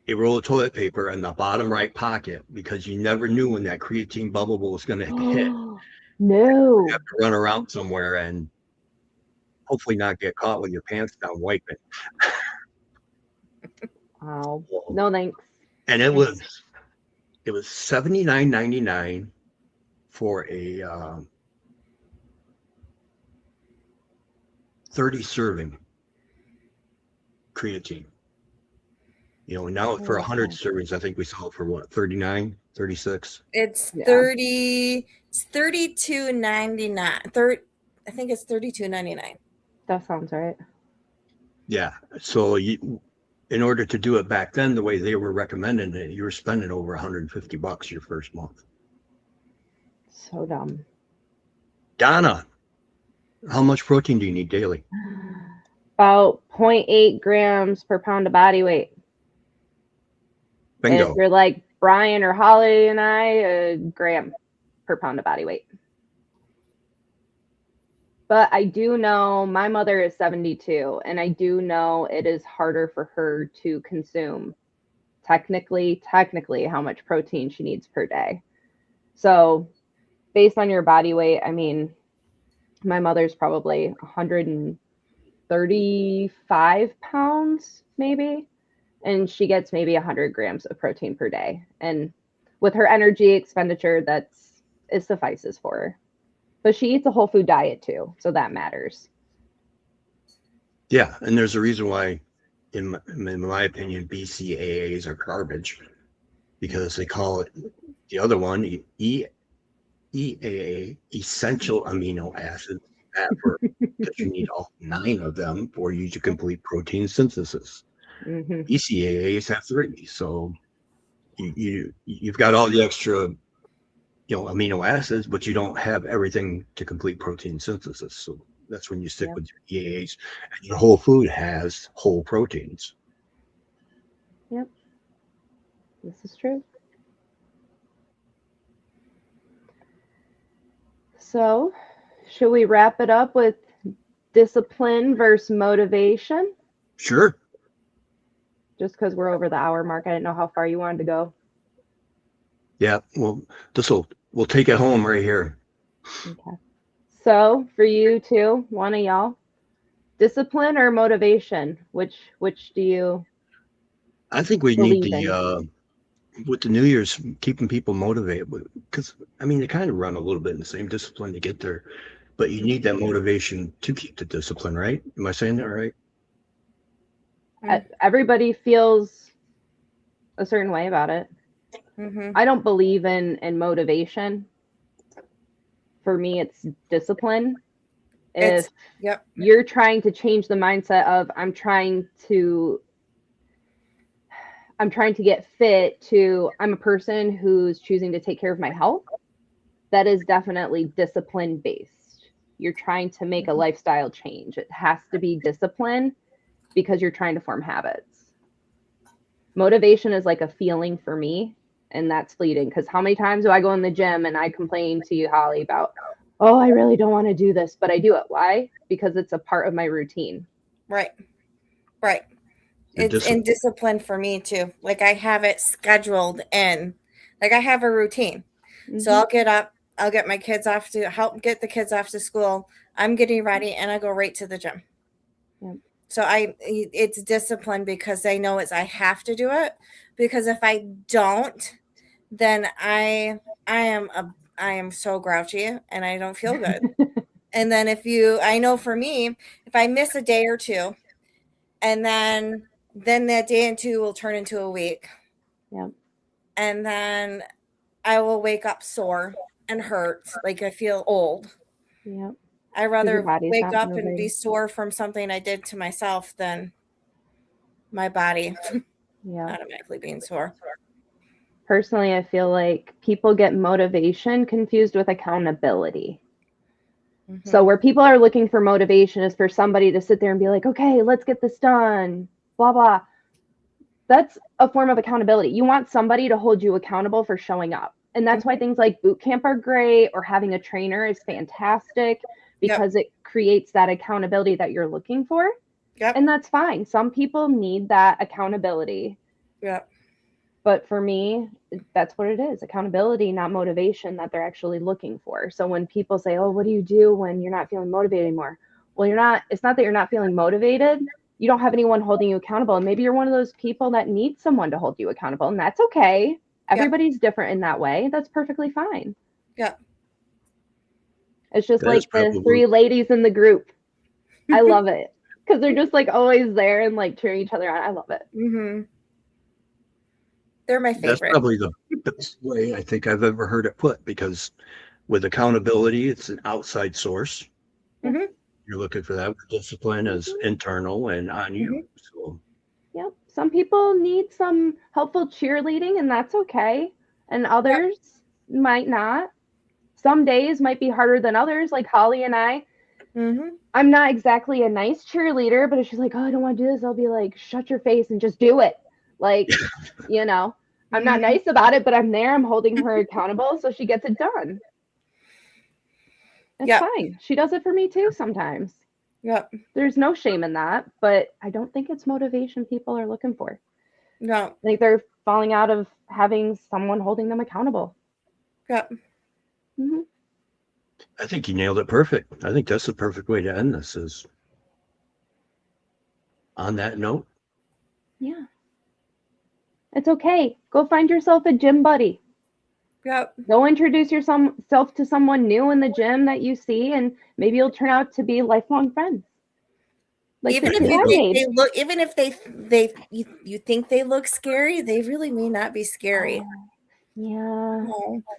[SPEAKER 1] a roll of toilet paper in the bottom right pocket because you never knew when that creatine bubble was going to hit.
[SPEAKER 2] No.
[SPEAKER 1] You have to run around somewhere and hopefully not get caught with your pants down wiping.
[SPEAKER 2] Wow. No thanks.
[SPEAKER 1] And it was $79.99 for a 30 serving creatine. You know, now for 100 servings, I think we saw it for what, 39, 36?
[SPEAKER 3] It's 30, it's $32.99. I think it's $32.99.
[SPEAKER 2] That sounds right.
[SPEAKER 1] Yeah. So in order to do it back then, the way they were recommending it, you were spending over $150 your first month.
[SPEAKER 2] So dumb.
[SPEAKER 1] Donna, how much protein do you need daily?
[SPEAKER 2] About 0.8 grams per pound of body weight.
[SPEAKER 1] Bingo.
[SPEAKER 2] If you're like Brian or Holly and I, a gram per pound of body weight. But I do know my mother is 72, and I do know it is harder for her to consume technically how much protein she needs per day. So based on your body weight, I mean, my mother's probably 135 pounds maybe, and she gets maybe 100 grams of protein per day. And with her energy expenditure, it suffices for her. But she eats a whole food diet too, so that matters.
[SPEAKER 1] Yeah, and there's a reason why, in my opinion, BCAAs are garbage, because they call it the other one EAA, essential amino acids, because you need all 9 of them for you to complete protein synthesis.
[SPEAKER 2] Mm-hmm.
[SPEAKER 1] BCAAs have 3, so you've got all the extra, amino acids, but you don't have everything to complete protein synthesis. So that's when you stick with your EAAs, and your whole food has whole proteins.
[SPEAKER 2] Yep, this is true. So, should we wrap it up with discipline versus motivation?
[SPEAKER 1] Sure.
[SPEAKER 2] Just because we're over the hour mark, I didn't know how far you wanted to go.
[SPEAKER 1] Yeah, well, we'll take it home right here.
[SPEAKER 2] Okay. So, for you two, one of y'all, discipline or motivation? Which do you?
[SPEAKER 1] I think we need with the New Year's, keeping people motivated, because they kind of run a little bit in the same discipline to get there, but you need that motivation to keep the discipline, right? Am I saying that right?
[SPEAKER 2] Everybody feels a certain way about it. Mm-hmm. I don't believe in motivation. For me, it's discipline. If you're trying to change the mindset of I'm trying to get fit to I'm a person who's choosing to take care of my health, that is definitely discipline based. You're trying to make a lifestyle change. It has to be discipline because you're trying to form habits. Motivation is like a feeling for me, and that's fleeting, because how many times do I go in the gym and I complain to you, Holly, about, oh, I really don't want to do this, but I do it. Why? Because it's a part of my routine.
[SPEAKER 3] Right. It's in discipline for me too. Like I have it scheduled in. Like I have a routine. Mm-hmm. So I'll get up, I'll get my kids off to help get the kids off to school. I'm getting ready and I go right to the gym. Yep. So it's discipline because I know I have to do it, because if I don't, then I am so grouchy and I don't feel good. And then I know for me, if I miss a day or two, and then that day and two will turn into a week.
[SPEAKER 2] Yep.
[SPEAKER 3] And then I will wake up sore and hurt, like I feel old.
[SPEAKER 2] Yep.
[SPEAKER 3] I'd rather wake up and be sore from something I did to myself than my body automatically being sore.
[SPEAKER 2] Personally, I feel like people get motivation confused with accountability. Mm-hmm. So where people are looking for motivation is for somebody to sit there and be like, okay, let's get this done, blah, blah. That's a form of accountability. You want somebody to hold you accountable for showing up. And that's why things like boot camp are great, or having a trainer is fantastic, because it creates that accountability that you're looking for.
[SPEAKER 3] Yep.
[SPEAKER 2] And that's fine. Some people need that accountability.
[SPEAKER 3] Yep.
[SPEAKER 2] But for me, that's what it is. Accountability, not motivation, that they're actually looking for. So when people say, oh, what do you do when you're not feeling motivated anymore? Well, it's not that you're not feeling motivated. You don't have anyone holding you accountable. And maybe you're one of those people that needs someone to hold you accountable. And that's okay. Everybody's different in that way. That's perfectly fine.
[SPEAKER 3] Yeah.
[SPEAKER 2] It's just like the three ladies in the group. I love it. Because they're just like always there and like cheering each other on. I love it.
[SPEAKER 3] Mm-hmm. They're my favorite.
[SPEAKER 1] That's probably the best way I think I've ever heard it put, because with accountability, it's an outside source.
[SPEAKER 3] Mm-hmm.
[SPEAKER 1] You're looking for that. Discipline is internal and on you. So,
[SPEAKER 2] yep. Some people need some helpful cheerleading, and that's okay. And others might not. Some days might be harder than others, like Holly and I.
[SPEAKER 3] Mm-hmm.
[SPEAKER 2] I'm not exactly a nice cheerleader, but if she's like, oh, I don't want to do this, I'll be like, shut your face and just do it. Like, you know, I'm not nice about it, but I'm there. I'm holding her accountable, so she gets it done. It's fine. She does it for me too sometimes.
[SPEAKER 3] Yep.
[SPEAKER 2] There's no shame in that, but I don't think it's motivation people are looking for.
[SPEAKER 3] No.
[SPEAKER 2] Like they're falling out of having someone holding them accountable.
[SPEAKER 3] Yep.
[SPEAKER 2] Mm-hmm.
[SPEAKER 1] I think you nailed it perfect. I think that's the perfect way to end this, is on that note.
[SPEAKER 2] Yeah. It's okay. Go find yourself a gym buddy.
[SPEAKER 3] Yep.
[SPEAKER 2] Go introduce yourself to someone new in the gym that you see, and maybe you'll turn out to be lifelong friends. Like
[SPEAKER 3] even if you think they look scary, they really may not be scary.
[SPEAKER 2] Yeah.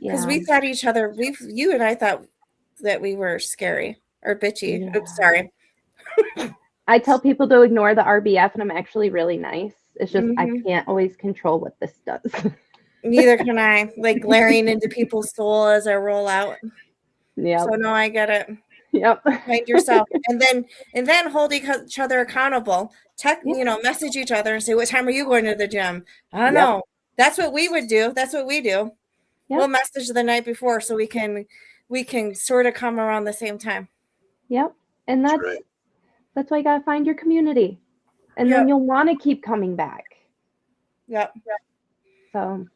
[SPEAKER 3] Because we thought you and I thought that we were scary or bitchy.
[SPEAKER 2] Yeah.
[SPEAKER 3] Oops, sorry.
[SPEAKER 2] I tell people to ignore the RBF, and I'm actually really nice. It's just I can't always control what this does.
[SPEAKER 3] Neither can I. Like glaring into people's soul as I roll out.
[SPEAKER 2] Yeah.
[SPEAKER 3] So no, I get it.
[SPEAKER 2] Yep.
[SPEAKER 3] Find yourself, and then hold each other accountable. Message each other and say, "What time are you going to the gym?" I don't know. That's what we would do. That's what we do. Yep. We'll message the night before so we can sort of come around the same time.
[SPEAKER 2] Yep. And that's why you gotta find your community. And then you'll want to keep coming back.
[SPEAKER 3] Yep.
[SPEAKER 2] So.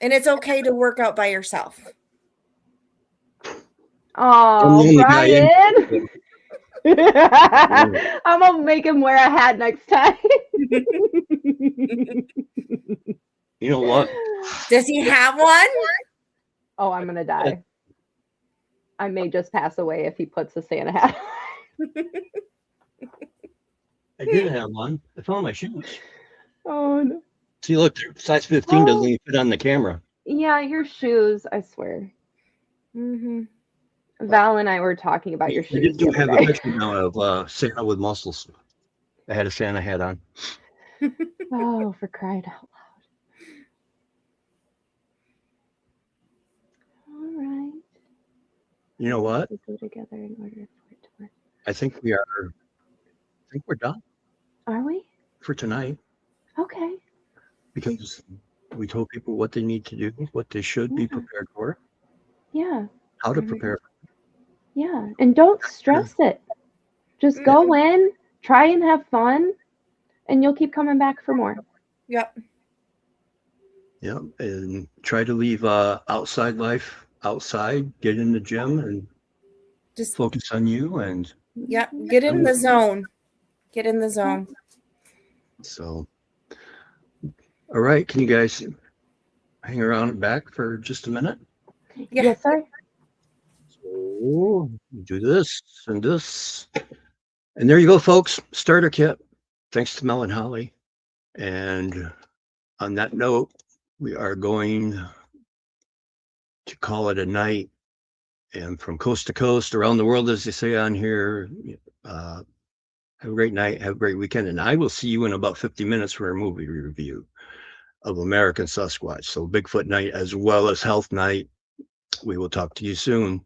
[SPEAKER 3] And it's okay to work out by yourself.
[SPEAKER 2] Oh, Brian. I'm going to make him wear a hat next time.
[SPEAKER 1] You know what?
[SPEAKER 3] Does he have one?
[SPEAKER 2] Oh, I'm going to die. I may just pass away if he puts a Santa hat on.
[SPEAKER 1] I did have one. I found my shoes.
[SPEAKER 2] Oh, no.
[SPEAKER 1] See, look, size 15 doesn't even fit on the camera.
[SPEAKER 2] Yeah, your shoes, I swear.
[SPEAKER 3] Mm-hmm.
[SPEAKER 2] Val and I were talking about your shoes.
[SPEAKER 1] I do have a picture now of Santa with muscles. I had a Santa hat on.
[SPEAKER 2] Oh, for crying out loud. All right.
[SPEAKER 1] You know what?
[SPEAKER 2] We go together in order for it to work.
[SPEAKER 1] I think we're done.
[SPEAKER 2] Are we?
[SPEAKER 1] For tonight.
[SPEAKER 2] Okay.
[SPEAKER 1] Because we told people what they need to do, what they should be prepared for.
[SPEAKER 2] Yeah.
[SPEAKER 1] How to prepare.
[SPEAKER 2] Yeah. And don't stress it. Just go in, try and have fun, and you'll keep coming back for more.
[SPEAKER 3] Yep.
[SPEAKER 1] Yeah. And try to leave outside life outside, get in the gym and just focus on you and
[SPEAKER 3] get in the zone. Get in the zone.
[SPEAKER 1] So all right, can you guys hang around back for just a minute?
[SPEAKER 2] Yeah. Yes, sir.
[SPEAKER 1] So do this and this. And there you go, folks. Starter kit. Thanks to Mel and Holly. And on that note, we are going to call it a night. And from coast to coast, around the world, as they say on here, have a great night, have a great weekend. And I will see you in about 50 minutes for a movie review of American Sasquatch. So Bigfoot night as well as health night. We will talk to you soon.